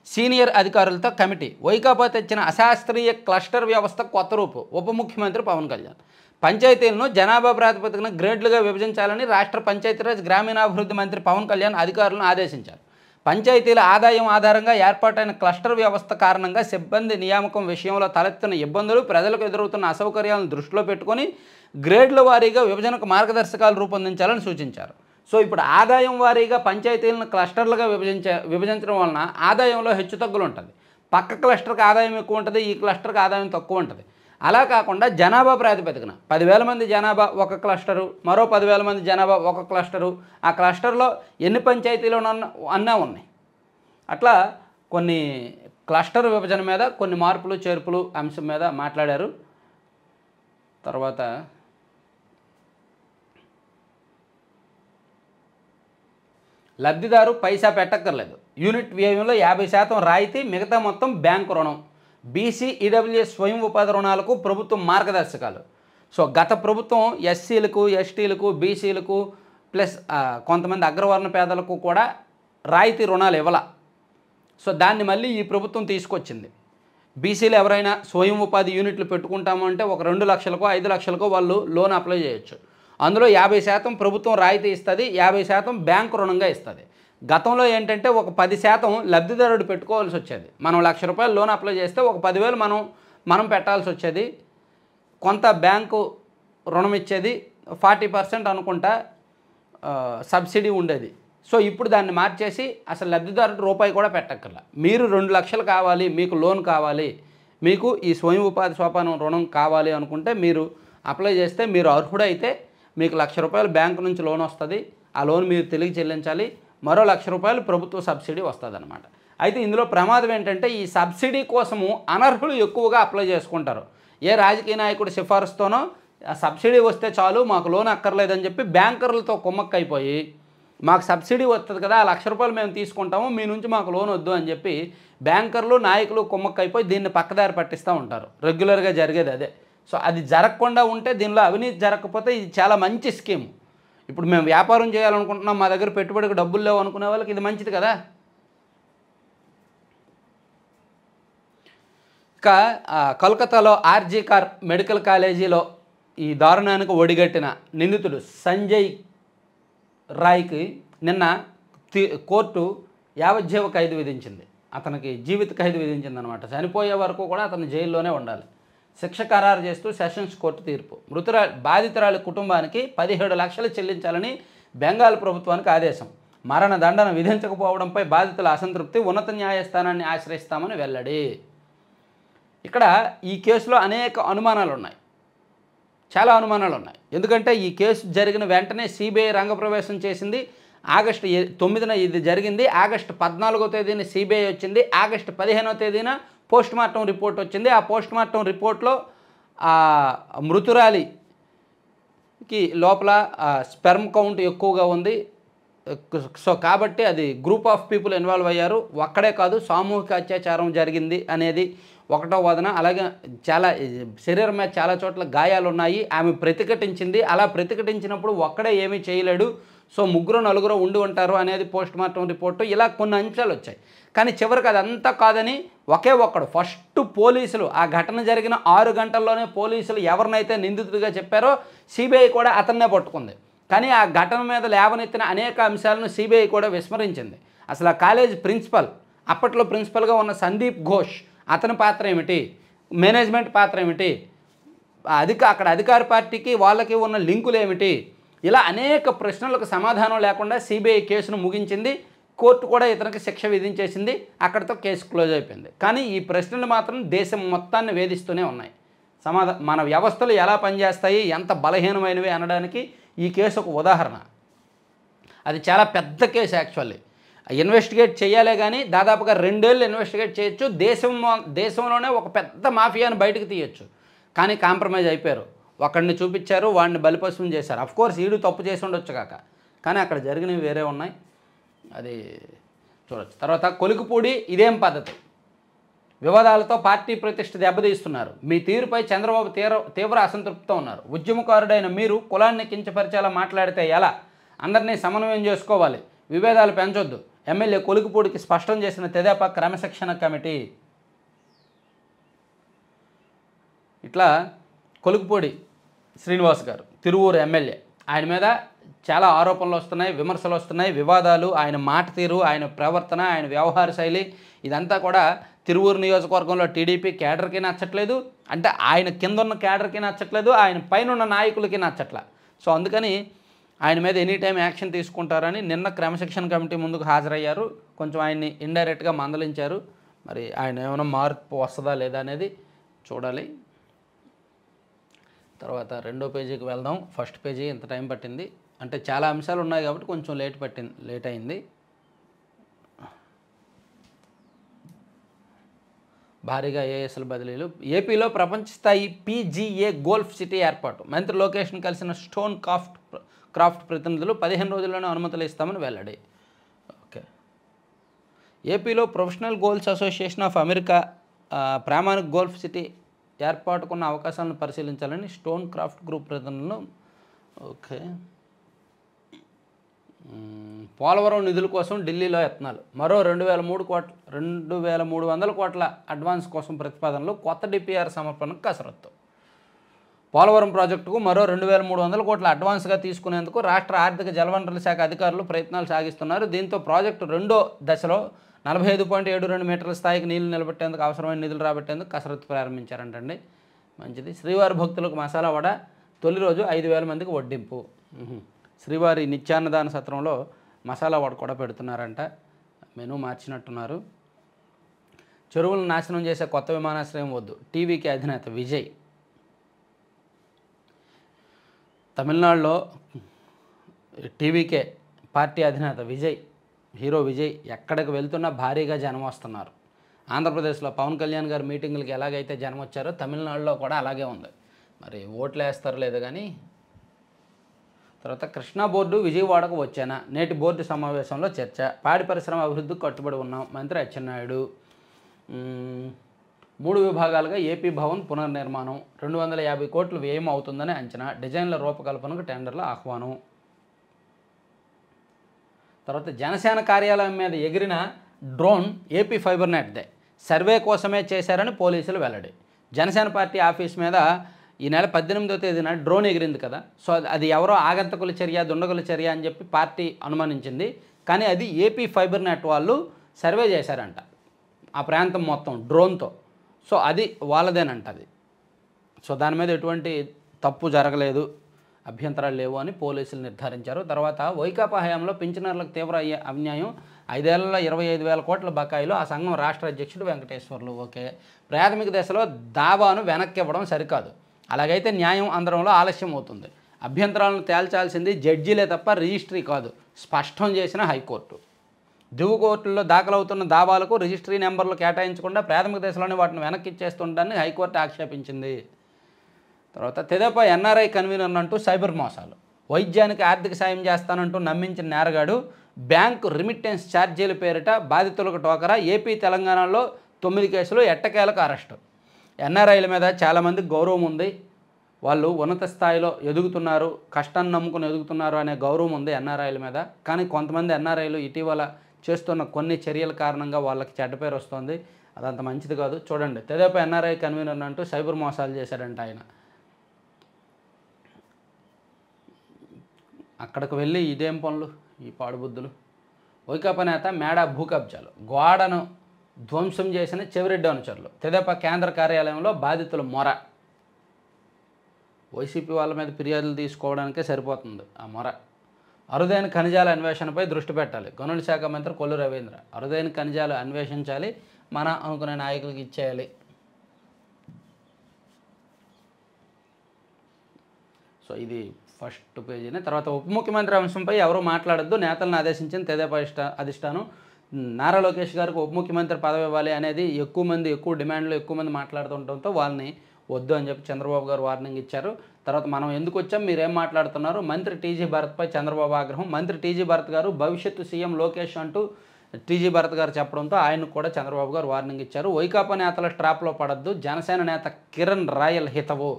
[SPEAKER 1] సీనియర్ అధికారులతో కమిటీ, వైకాపా తెచ్చిన అశాస్త్రీయ క్లస్టర్ వ్యవస్థ కొత్త రూపు. ఉప ముఖ్యమంత్రి పవన్ కళ్యాణ్ పంచాయతీలను జనాభా ప్రాతిపదికన గ్రేడ్లుగా విభజించాలని రాష్ట్ర పంచాయతీరాజ్ గ్రామీణాభివృద్ధి మంత్రి పవన్ కళ్యాణ్ అధికారులను ఆదేశించారు. పంచాయతీల ఆదాయం ఆధారంగా ఏర్పాటైన క్లస్టర్ వ్యవస్థ కారణంగా సిబ్బంది నియామకం విషయంలో తలెత్తున్న ఇబ్బందులు, ప్రజలకు ఎదురవుతున్న అసౌకర్యాలను దృష్టిలో పెట్టుకొని గ్రేడ్ల వారీగా విభజనకు మార్గదర్శకాలు రూపొందించాలని సూచించారు. సో ఇప్పుడు ఆదాయం వారీగా పంచాయతీలను క్లస్టర్లుగా విభజించడం వలన ఆదాయంలో హెచ్చుతగ్గులు ఉంటుంది. పక్క క్లస్టర్కి ఆదాయం ఎక్కువ ఉంటుంది, ఈ క్లస్టర్కి ఆదాయం తక్కువ ఉంటుంది. అలా కాకుండా జనాభా ప్రాతిపదికన 10,000 మంది జనాభా ఒక క్లస్టరు, మరో 10,000 మంది జనాభా ఒక క్లస్టరు, ఆ క్లస్టర్లో ఎన్ని పంచాయతీలు అన్నా ఉన్నాయి. అట్లా కొన్ని క్లస్టర్ విభజన మీద కొన్ని మార్పులు చేర్పులు అంశం మీద మాట్లాడారు. తర్వాత లబ్ధిదారు పైసా పెట్టక్కర్లేదు, యూనిట్ వ్యయంలో 50% రాయితీ, మిగతా మొత్తం బ్యాంకు రుణం. బీసీ ఈడబ్ల్యూఎస్ స్వయం ఉపాధి రుణాలకు ప్రభుత్వం మార్గదర్శకాలు. సో గత ప్రభుత్వం ఎస్సీలకు, ఎస్టీలకు, బీసీలకు ప్లస్ కొంతమంది అగ్రవర్ణ పేదలకు కూడా రాయితీ రుణాలు ఇవ్వాల. సో దాన్ని మళ్ళీ ఈ ప్రభుత్వం తీసుకొచ్చింది. బీసీలు ఎవరైనా స్వయం ఉపాధి యూనిట్లు పెట్టుకుంటాము అంటే ఒక 2 లక్షలకో 5 లక్షలకో వాళ్ళు లోన్ అప్లై చేయొచ్చు. అందులో 50% ప్రభుత్వం రాయితీ ఇస్తుంది, 50% బ్యాంకు రుణంగా ఇస్తుంది. గతంలో ఏంటంటే ఒక 10% లబ్ధిదారుడు పెట్టుకోవాల్సి వచ్చేది. మనం ₹1,00,000 లోన్ అప్లై చేస్తే ఒక 10,000 మనం పెట్టాల్సి వచ్చేది. కొంత బ్యాంకు రుణం ఇచ్చేది, 40% అనుకుంటా సబ్సిడీ ఉండేది. సో ఇప్పుడు దాన్ని మార్చేసి అసలు లబ్ధిదారుడు రూపాయి కూడా పెట్టక్కర్లా. మీరు 2 లక్షలు కావాలి, మీకు లోన్ కావాలి, మీకు ఈ స్వయం ఉపాధి సోపానం రుణం కావాలి అనుకుంటే మీరు అప్లై చేస్తే మీరు అర్హుడైతే మీకు ₹1,00,000 బ్యాంకు నుంచి లోన్ వస్తుంది. ఆ లోన్ మీరు తిరిగి చెల్లించాలి. మరో ₹1,00,000 ప్రభుత్వ సబ్సిడీ వస్తుందన్నమాట. అయితే ఇందులో ప్రమాదం ఏంటంటే ఈ సబ్సిడీ కోసము అనర్హులు ఎక్కువగా అప్లై చేసుకుంటారు. ఏ రాజకీయ నాయకుడు సిఫారసుతోనో సబ్సిడీ వస్తే చాలు, మాకు లోన్ అక్కర్లేదని చెప్పి బ్యాంకర్లతో కుమ్మక్కైపోయి మాకు సబ్సిడీ వస్తుంది కదా, ₹1,00,000 మేము తీసుకుంటాము, మీ నుంచి మాకు లోన్ వద్దు అని చెప్పి బ్యాంకర్లు నాయకులు కుమ్మక్కైపోయి దీన్ని పక్కదారి పట్టిస్తూ ఉంటారు. రెగ్యులర్గా జరిగేది అదే. సో అది జరగకుండా ఉంటే, దీనిలో అవినీతి జరగకపోతే ఇది చాలా మంచి స్కీమ్. ఇప్పుడు మేము వ్యాపారం చేయాలనుకుంటున్నాం, మా దగ్గర పెట్టుబడికి డబ్బులు లేవు అనుకునే వాళ్ళకి ఇది మంచిది కదా. ఇక కోల్కతాలో ఆర్జీ కార్ మెడికల్ కాలేజీలో ఈ దారుణానికి ఒడిగట్టిన నిందితుడు సంజయ్ రాయ్కి నిన్న కోర్టు యావజ్జీవ ఖైదు విధించింది. అతనికి జీవిత ఖైదు విధించింది అనమాట. చనిపోయే వరకు కూడా అతను జైల్లోనే ఉండాలి. శిక్ష ఖరారు చేస్తూ సెషన్స్ కోర్టు తీర్పు. బాధితురాలి కుటుంబానికి 17 లక్షలు చెల్లించాలని బెంగాల్ ప్రభుత్వానికి ఆదేశం. మరణ దండన విధించకపోవడంపై బాధితుల అసంతృప్తి, ఉన్నత న్యాయస్థానాన్ని ఆశ్రయిస్తామని వెల్లడి. ఇక్కడ ఈ కేసులో అనేక అనుమానాలు ఉన్నాయి, చాలా అనుమానాలు ఉన్నాయి. ఎందుకంటే ఈ కేసు జరిగిన వెంటనే సిబిఐ రంగప్రవేశం చేసింది. ఆగస్టు 9న ఇది జరిగింది. ఆగస్టు 14వ తేదీన సిబిఐ వచ్చింది. ఆగస్టు 15వ తేదీన పోస్ట్మార్టం రిపోర్ట్ వచ్చింది. ఆ పోస్ట్మార్టం రిపోర్ట్లో మృతురాలికి లోపల స్పెర్మ్ కౌంట్ ఎక్కువగా ఉంది. సో కాబట్టి అది గ్రూప్ ఆఫ్ పీపుల్ ఇన్వాల్వ్ అయ్యారు. ఒక్కడే కాదు, సామూహిక అత్యాచారం జరిగింది అనేది ఒకటో వాదన. అలాగే చాలా శరీరం మీద చాలా చోట్ల గాయాలు ఉన్నాయి. ఆమె ప్రతిఘటించింది. అలా ప్రతిఘటించినప్పుడు ఒక్కడే ఏమీ చేయలేడు. సో 3-4 ఉండి ఉంటారు అనేది పోస్ట్మార్టం రిపోర్టు. ఇలా కొన్ని అంశాలు వచ్చాయి. కానీ చివరికి అదంతా కాదని ఒకే ఒక్కడు ఫస్ట్ పోలీసులు ఆ ఘటన జరిగిన 6 గంటల్లోనే పోలీసులు ఎవరినైతే నిందితుడిగా చెప్పారో సిబిఐ కూడా అతన్నే పట్టుకుంది. కానీ ఆ ఘటన మీద లేవనెత్తిన అనేక అంశాలను సిబిఐ కూడా విస్మరించింది. అసలు ఆ కాలేజ్ ప్రిన్సిపల్, అప్పట్లో ప్రిన్సిపల్గా ఉన్న సందీప్ ఘోష్, అతని పాత్ర ఏమిటి, మేనేజ్మెంట్ పాత్ర ఏమిటి, అక్కడ అధికార పార్టీకి వాళ్ళకి ఉన్న లింకులు ఏమిటి, ఇలా అనేక ప్రశ్నలకు సమాధానం లేకుండా సిబిఐ కేసును ముగించింది. కోర్టు కూడా ఇతనికి శిక్ష విధించేసింది. అక్కడితో కేసు క్లోజ్ అయిపోయింది. కానీ ఈ ప్రశ్నలు మాత్రం దేశం మొత్తాన్ని వేధిస్తూనే ఉన్నాయి. మన వ్యవస్థలు ఎలా పనిచేస్తాయి, ఎంత బలహీనమైనవి అనడానికి ఈ కేసు ఒక ఉదాహరణ. అది చాలా పెద్ద కేసు. యాక్చువల్లీ ఇన్వెస్టిగేట్ చేయాలే కానీ దాదాపుగా 2 ఏళ్ళు ఇన్వెస్టిగేట్ చేయొచ్చు. దేశంలోనే ఒక పెద్ద మాఫియాను బయటకు తీయొచ్చు. కానీ కాంప్రమైజ్ అయిపోయారు. ఒకడిని చూపించారు, వాడిని బలిపశువుని చేశారు. అఫ్కోర్స్ ఈడు తప్పు చేసి ఉండొచ్చు కాక, కానీ అక్కడ జరిగినవి వేరే ఉన్నాయి. అది చూడొచ్చు. తర్వాత కొలికిపూడి ఇదేం పద్ధతి, వివాదాలతో పార్టీ ప్రతిష్ఠ దెబ్బతీస్తున్నారు. మీ తీరుపై చంద్రబాబు తీవ్ర అసంతృప్తితో ఉన్నారు. ఉద్యమకారుడైన మీరు కులాన్ని కించపరిచేలా మాట్లాడితే ఎలా? అందరినీ సమన్వయం చేసుకోవాలి, విభేదాలు పెంచొద్దు. ఎమ్మెల్యే కొలికిపూడికి స్పష్టం చేసిన తెదేపా క్రమశిక్షణ కమిటీ. ఇట్లా కొలికిపూడి శ్రీనివాస్ గారు తిరువూరు ఎమ్మెల్యే, ఆయన మీద చాలా ఆరోపణలు వస్తున్నాయి, విమర్శలు వస్తున్నాయి, వివాదాలు, ఆయన మాట తీరు, ఆయన ప్రవర్తన, ఆయన వ్యవహార శైలి, ఇదంతా కూడా తిరువూరు నియోజకవర్గంలో టీడీపీ కేడర్కి నచ్చట్లేదు. అంటే ఆయన కింద ఉన్న కేడర్కి నచ్చట్లేదు, ఆయన పైన ఉన్న నాయకులకి నచ్చట్లా. సో అందుకని ఆయన మీద ఎనీ టైం యాక్షన్ తీసుకుంటారని నిన్న క్రమశిక్షణ కమిటీ ముందుకు హాజరయ్యారు. కొంచెం ఆయన్ని ఇండైరెక్ట్గా మందలించారు. మరి ఆయన ఏమైనా మార్పు వస్తుందా లేదా అనేది చూడాలి. తర్వాత 2వ పేజీకి వెళ్దాం. ఫస్ట్ పేజీ ఇంత టైం పట్టింది అంటే చాలా అంశాలు ఉన్నాయి కాబట్టి కొంచెం లేట్ అయింది. భారీగా ఏఎస్ఎల్ బదిలీలు. ఏపీలో ప్రపంచ స్థాయి పీజీఏ గోల్ఫ్ సిటీ ఏర్పాటు. మంత్రి లోకేష్ను కలిసిన స్టోన్ క్రాఫ్ట్ ప్రతినిధులు 15 రోజుల్లోనే అనుమతులు ఇస్తామని వెల్లడి. ఓకే. ఏపీలో professional golf association of America ప్రామాణిక గోల్ఫ్ సిటీ ఏర్పాటుకున్న అవకాశాలను పరిశీలించాలని స్టోన్ క్రాఫ్ట్ గ్రూప్ ప్రతినిధులు. ఓకే. పోలవరం నిధుల కోసం ఢిల్లీలో యత్నాలు. మరో 2,300 కోట్ల అడ్వాన్స్ కోసం ప్రతిపాదనలు. కొత్త డిపిఆర్ సమర్పణకు కసరత్తు. పోలవరం ప్రాజెక్టుకు మరో 2,300 కోట్ల అడ్వాన్స్గా తీసుకునేందుకు రాష్ట్ర ఆర్థిక జలవనరుల శాఖ అధికారులు ప్రయత్నాలు సాగిస్తున్నారు. దీంతో ప్రాజెక్టు 2వ దశలో 45.72 మీటర్ల స్థాయికి నీళ్లు నిలబెట్టేందుకు అవసరమైన నిధులు రాబట్టేందుకు కసరత్తు ప్రారంభించారంటండి. మంచిది. శ్రీవారి భక్తులకు మసాలా వడ తొలి రోజు 5,000 మందికి వడ్డింపు. శ్రీవారి నిత్యాన్నదాన సత్రంలో మసాలా వడ కూడా పెడుతున్నారంట. మెనూ మార్చినట్టున్నారు. చెరువులను నాశనం చేసే కొత్త విమానాశ్రయం వద్దు. టీవీకి అధినేత విజయ్. తమిళనాడులో టీవీకే పార్టీ అధినేత విజయ్, హీరో విజయ్ ఎక్కడికి వెళ్తున్నా భారీగా జనం వస్తున్నారు. ఆంధ్రప్రదేశ్లో పవన్ కళ్యాణ్ గారు మీటింగులకి ఎలాగైతే జనం వచ్చారో తమిళనాడులో కూడా అలాగే ఉంది. మరి ఓట్లు వేస్తారో లేదో కానీ. తర్వాత కృష్ణా బోర్డు విజయవాడకు వచ్చానా? నేటి బోర్డు సమావేశంలో చర్చ. పాడి పరిశ్రమ అభివృద్ధికి కట్టుబడి ఉన్నాం. మంత్రి అచ్చెన్నాయుడు. 3 విభాగాలుగా ఏపీ భవన్ పునర్నిర్మాణం. 250 కోట్లు వ్యయం అవుతుందని అంచనా. డిజైన్ల రూపకల్పనకు టెండర్ల ఆహ్వానం. తర్వాత జనసేన కార్యాలయం మీద ఎగిరిన డ్రోన్ ఏపీ ఫైబర్ నెట్దే. సర్వే కోసమే చేశారని పోలీసులు వెల్లడి. జనసేన పార్టీ ఆఫీస్ మీద ఈ నెల 18వ తేదీన డ్రోన్ ఎగిరింది కదా, సో అది ఎవరో ఆగంతకుల చర్య, దుండగుల చర్య అని చెప్పి పార్టీ అనుమానించింది. కానీ అది ఏపీ ఫైబర్ నెట్ వాళ్ళు సర్వే చేశారంట ఆ ప్రాంతం మొత్తం డ్రోన్తో. సో అది వాళ్ళదేనంట అది. సో దాని మీద ఎటువంటి తప్పు జరగలేదు, అభ్యంతరాలు లేవు అని పోలీసులు నిర్ధారించారు. తర్వాత వైకాపా హయాంలో పింఛనర్లకు తీవ్ర అన్యాయం, 5 ఏళ్లలో 25,000 కోట్ల బకాయిలు. ఆ సంఘం రాష్ట్ర అధ్యక్షుడు వెంకటేశ్వర్లు. ఓకే, ప్రాథమిక దశలో దావాను వెనక్కి ఇవ్వడం సరికాదు, అలాగైతే న్యాయం అందడంలో ఆలస్యం అవుతుంది. అభ్యంతరాలను తేల్చాల్సింది జడ్జీలే తప్ప రిజిస్ట్రీ కాదు, స్పష్టం చేసిన హైకోర్టు. దిగు కోర్టుల్లో దాఖలవుతున్న దావాలకు రిజిస్ట్రీ నెంబర్లు కేటాయించకుండా ప్రాథమిక దశలోనే వాటిని వెనక్కి ఇచ్చేస్తుండని హైకోర్టు ఆక్షేపించింది. తర్వాత తెదేపా ఎన్ఆర్ఐ కన్వీనర్ అంటూ సైబర్ మోసాలు. వైద్యానికి ఆర్థిక సాయం చేస్తానంటూ నమ్మించిన నేరగాడు బ్యాంకు రిమిట్టెన్స్ ఛార్జీల పేరిట బాధితులకు టోకరా. ఏపీ తెలంగాణలో 9 కేసులు, ఎట్టకేలకు అరెస్టు. ఎన్ఆర్ఐల మీద చాలామంది గౌరవం ఉంది, వాళ్ళు ఉన్నత స్థాయిలో ఎదుగుతున్నారు, కష్టాన్ని నమ్ముకుని ఎదుగుతున్నారు అనే గౌరవం ఉంది ఎన్ఆర్ఐల మీద. కానీ కొంతమంది ఎన్ఆర్ఐలు ఇటీవల చేస్తున్న కొన్ని చర్యల కారణంగా వాళ్ళకి చెడ్డ పేరు వస్తుంది, అదంత మంచిది కాదు. చూడండి, తెదేపా ఎన్ఆర్ఐ కన్వీనర్ అంటూ సైబర్ మోసాలు చేశాడంట ఆయన. అక్కడికి వెళ్ళి ఇదేం పనులు ఈ పాడుబుద్ధులు. వైకాపా నేత మేడా భూ కబ్జాలు, గోడను ధ్వంసం చేసిన చెవిరెడ్డి అనుచరులు. తెదేపా కేంద్ర కార్యాలయంలో బాధితుల మొర. వైసీపీ వాళ్ళ మీద ఫిర్యాదులు తీసుకోవడానికే సరిపోతుంది ఆ మొర. అరుదైన ఖనిజాల అన్వేషణపై దృష్టి పెట్టాలి. గనుల శాఖ మంత్రి కొల్లు రవీంద్ర. అరుదైన ఖనిజాలు అన్వేషించాలి, మన అనుకునే నాయకులకు ఇచ్చేయాలి. సో ఇది ఫస్ట్ పేజీనే. తర్వాత ఉప ముఖ్యమంత్రి అంశంపై ఎవరూ మాట్లాడొద్దు, నేతలను ఆదేశించిన తెదేపా అధిష్టానం. నారా లోకేష్ గారికి ఉప ముఖ్యమంత్రి పదవి ఇవ్వాలి అనేది ఎక్కువ డిమాండ్లు ఎక్కువ మంది మాట్లాడుతుండటంతో వాళ్ళని వద్దు అని చెప్పి చంద్రబాబు గారు వార్నింగ్ ఇచ్చారు. తర్వాత మనం ఎందుకు వచ్చాం, మీరేం మాట్లాడుతున్నారు, మంత్రి టీజీ భరత్పై చంద్రబాబు ఆగ్రహం. మంత్రి టీజీ భరత్ గారు భవిష్యత్తు సీఎం లోకేష్ అంటూ టీజీ భరత్ గారు చెప్పడంతో ఆయనకు కూడా చంద్రబాబు గారు వార్నింగ్ ఇచ్చారు. వైకాపా నేతల ట్రాప్లో పడద్దు, జనసేన నేత కిరణ్ రాయల్ హితవు.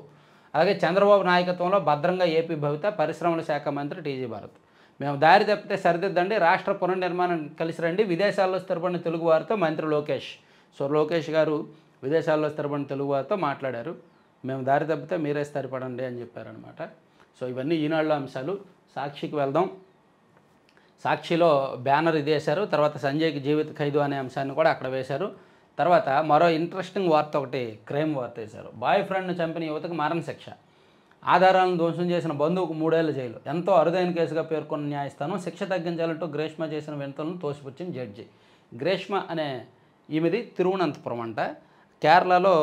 [SPEAKER 1] అలాగే చంద్రబాబు నాయకత్వంలో భద్రంగా ఏపీ భవిత. పరిశ్రమల శాఖ మంత్రి టీజీ భరత్. మేము దారి తప్పితే సరిదిద్దండి, రాష్ట్ర పునర్నిర్మాణం కలిసి రండి, విదేశాల్లో స్థిరపడిన తెలుగు వారితో మంత్రి లోకేష్. సో లోకేష్ గారు విదేశాల్లో స్థిరపడిన తెలుగు వారితో మాట్లాడారు. మేము దారి తప్పితే మీరే స్థిరపడండి అని చెప్పారనమాట. సో ఇవన్నీ ఈనాడులో అంశాలు. సాక్షికి వెళ్దాం. సాక్షిలో బ్యానర్ ఇది వేశారు. తర్వాత సంజయ్కి జీవిత ఖైదు అనే అంశాన్ని కూడా అక్కడ వేశారు. తర్వాత మరో ఇంట్రెస్టింగ్ వార్త ఒకటి, క్రైమ్ వార్త వేశారు. బాయ్ ఫ్రెండ్ను చంపిన యువతకు మరణశిక్ష, ఆధారాలను ధ్వంసం చేసిన బంధువుకు 3 ఏళ్ల జైలు. ఎంతో అరుదైన కేసుగా పేర్కొన్న న్యాయస్థానం శిక్ష తగ్గించాలంటూ గ్రేష్మ చేసిన వినతులను తోసిపుచ్చిన జడ్జి. గ్రేష్మ అనే ఈమెది తిరువనంతపురం అంట, కేరళలో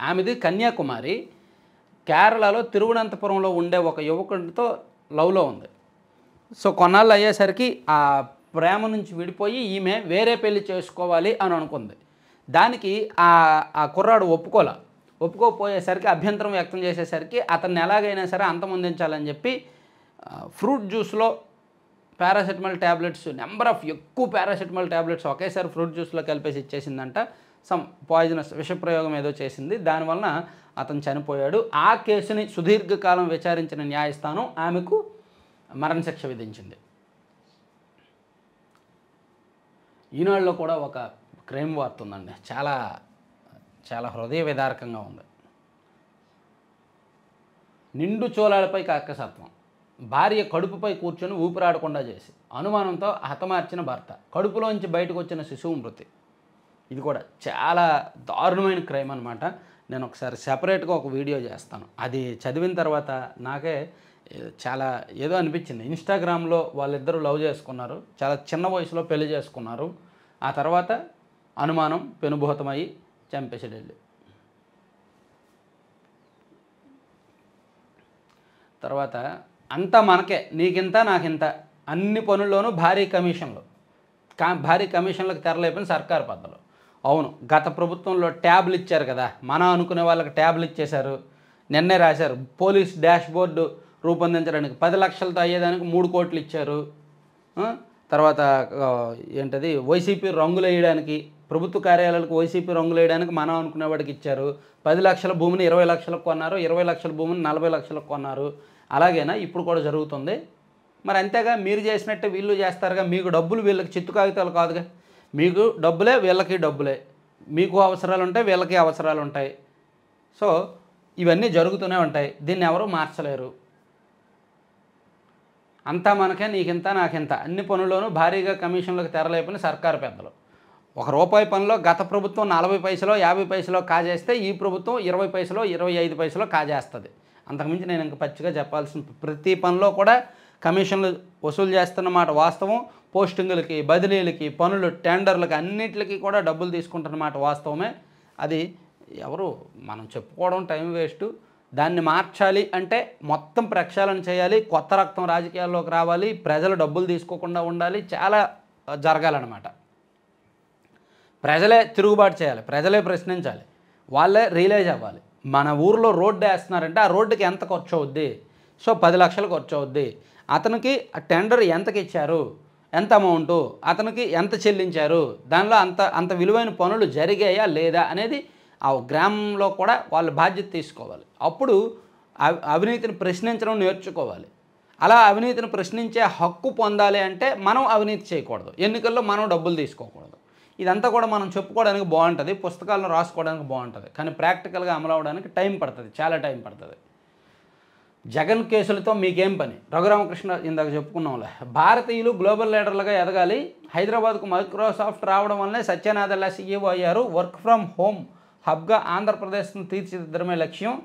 [SPEAKER 1] ఆమెది కన్యాకుమారి. కేరళలో తిరువనంతపురంలో ఉండే ఒక యువకుడితో లవ్లో ఉంది. సో కొన్నాళ్ళు అయ్యేసరికి ఆ ప్రేమ నుంచి విడిపోయి ఈమె వేరే పెళ్లి చేసుకోవాలి అని అనుకుంది. దానికి ఆ కుర్రాడు ఒప్పుకోపోయేసరికి, అభ్యంతరం వ్యక్తం చేసేసరికి అతన్ని ఎలాగైనా సరే అంతమొందించాలని చెప్పి ఫ్రూట్ జ్యూస్లో పారాసెటమాల్ ట్యాబ్లెట్స్, ఎక్కువ పారాసెటమాల్ ట్యాబ్లెట్స్ ఒకేసారి ఫ్రూట్ జ్యూస్లో కలిపేసి ఇచ్చేసిందంట. పాయిజనస్ విషప్రయోగం ఏదో చేసింది, దానివలన అతను చనిపోయాడు. ఆ కేసుని సుదీర్ఘకాలం విచారించిన న్యాయస్థానం ఆమెకు మరణశిక్ష విధించింది. ఈనాడులో కూడా ఒక క్రైమ్ వార్త ఉందండి, చాలా చాలా హృదయ విదారకంగా ఉంది. నిండు చోళాలపై కాకసత్వం, భార్య కడుపుపై కూర్చొని ఊపిరాడకుండా చేసి అనుమానంతో హతమార్చిన భర్త, కడుపులోంచి బయటకు వచ్చిన శిశువు మృతి. ఇది కూడా చాలా దారుణమైన క్రైమ్ అనమాట. నేను ఒకసారి సెపరేట్గా ఒక వీడియో చేస్తాను. అది చదివిన తర్వాత నాకే చాలా ఏదో అనిపించింది. ఇన్స్టాగ్రామ్లో వాళ్ళిద్దరూ లవ్ చేసుకున్నారు, చాలా చిన్న వయసులో పెళ్లి చేసుకున్నారు. ఆ తర్వాత అనుమానం పెనుభూతమయ్యి చంపేసాడు వెళ్ళి. తర్వాత అంతా మనకే, నీకింత నాకింత, అన్ని పనుల్లోనూ భారీ కమిషన్లకు తెరలేపిన సర్కారు పద్ధతులు. అవును, గత ప్రభుత్వంలో ట్యాబ్లు ఇచ్చారు కదా, మన అనుకునే వాళ్ళకి ట్యాబ్లు ఇచ్చేశారు. నిన్నే రాశారు, పోలీస్ డాష్ బోర్డు రూపొందించడానికి 10 లక్షలతో అయ్యేదానికి 3 కోట్లు ఇచ్చారు. తర్వాత ఏంటది, వైసీపీ రంగులు వేయడానికి, ప్రభుత్వ కార్యాలయాలకు వైసీపీ రంగులు వేయడానికి మనం అనుకునేవాడికి ఇచ్చారు. 10 లక్షల భూమిని 20 లక్షలకు కొన్నారు, 20 లక్షల భూమిని 40 లక్షలకు కొన్నారు. అలాగేనా ఇప్పుడు కూడా జరుగుతుంది. మరి అంతేగా మీరు చేసినట్టే వీళ్ళు చేస్తారుగా. మీకు డబ్బులు వీళ్ళకి చిత్తు కాగితాలు కాదుగా. మీకు డబ్బులే వీళ్ళకి డబ్బులే, మీకు అవసరాలు ఉంటాయి వీళ్ళకి అవసరాలు ఉంటాయి. సో ఇవన్నీ జరుగుతూనే ఉంటాయి. దీన్ని ఎవరు మార్చలేరు. అంతా మనకే, నీకింత నాకింత, అన్ని పనుల్లోనూ భారీగా కమిషన్లకు తెరలేపిన సర్కారు పెద్దలు. ₹1 పనిలో గత ప్రభుత్వం 40 పైసలో 50 పైసలో కాజేస్తే ఈ ప్రభుత్వం 20 పైసలో 25 పైసలో కాజేస్తుంది. అంతకుమించి నేను ఇంక పచ్చిగా చెప్పాల్సిన, ప్రతి పనిలో కూడా కమిషన్లు వసూలు చేస్తున్నమాట వాస్తవం. పోస్టింగులకి, బదిలీలకి, పనులు, టెండర్లకి అన్నింటికి కూడా డబ్బులు తీసుకుంటున్నమాట వాస్తవమే. అది ఎవరు మనం చెప్పుకోవడం టైం వేస్ట్. దాన్ని మార్చాలి అంటే మొత్తం ప్రక్షాళన చేయాలి, కొత్త రక్తం రాజకీయాల్లోకి రావాలి, ప్రజలు డబ్బులు తీసుకోకుండా ఉండాలి, చాలా జరగాలన్నమాట. ప్రజలే తిరుగుబాటు చేయాలి, ప్రజలే ప్రశ్నించాలి, వాళ్ళే రియలైజ్ అవ్వాలి. మన ఊరిలో రోడ్డు వేస్తున్నారంటే ఆ రోడ్డుకి ఎంత ఖర్చు అవుద్ది? సో 10 లక్షలు ఖర్చు అవుద్ది. అతనికి టెండర్ ఎంతకి ఇచ్చారు, ఎంత అమౌంటు, అతనికి ఎంత చెల్లించారు, దానిలో అంత విలువైన పనులు జరిగాయా లేదా అనేది ఆ గ్రామంలో కూడా వాళ్ళు బాధ్యత తీసుకోవాలి. అప్పుడు అవినీతిని ప్రశ్నించడం నేర్చుకోవాలి. అలా అవినీతిని ప్రశ్నించే హక్కు పొందాలి అంటే మనం అవినీతి చేయకూడదు, ఎన్నికల్లో మనం డబ్బులు తీసుకోకూడదు. ఇదంతా కూడా మనం చెప్పుకోవడానికి బాగుంటుంది, పుస్తకాలను రాసుకోవడానికి బాగుంటుంది, కానీ ప్రాక్టికల్గా అమలు అవ్వడానికి టైం పడుతుంది, చాలా టైం పడుతుంది. జగన్ కేసులతో మీకేం పని? రఘురామకృష్ణ ఇందాక చెప్పుకున్నాంలే. భారతీయులు గ్లోబల్ లీడర్లుగా ఎదగాలి. హైదరాబాద్కు మైక్రోసాఫ్ట్ రావడం వల్లనే సత్యనాదెల్లా సీఈఓ అయ్యారు. వర్క్ ఫ్రమ్ హోమ్ హబ్గా ఆంధ్రప్రదేశ్ను తీర్చిదిద్దడమే లక్ష్యం.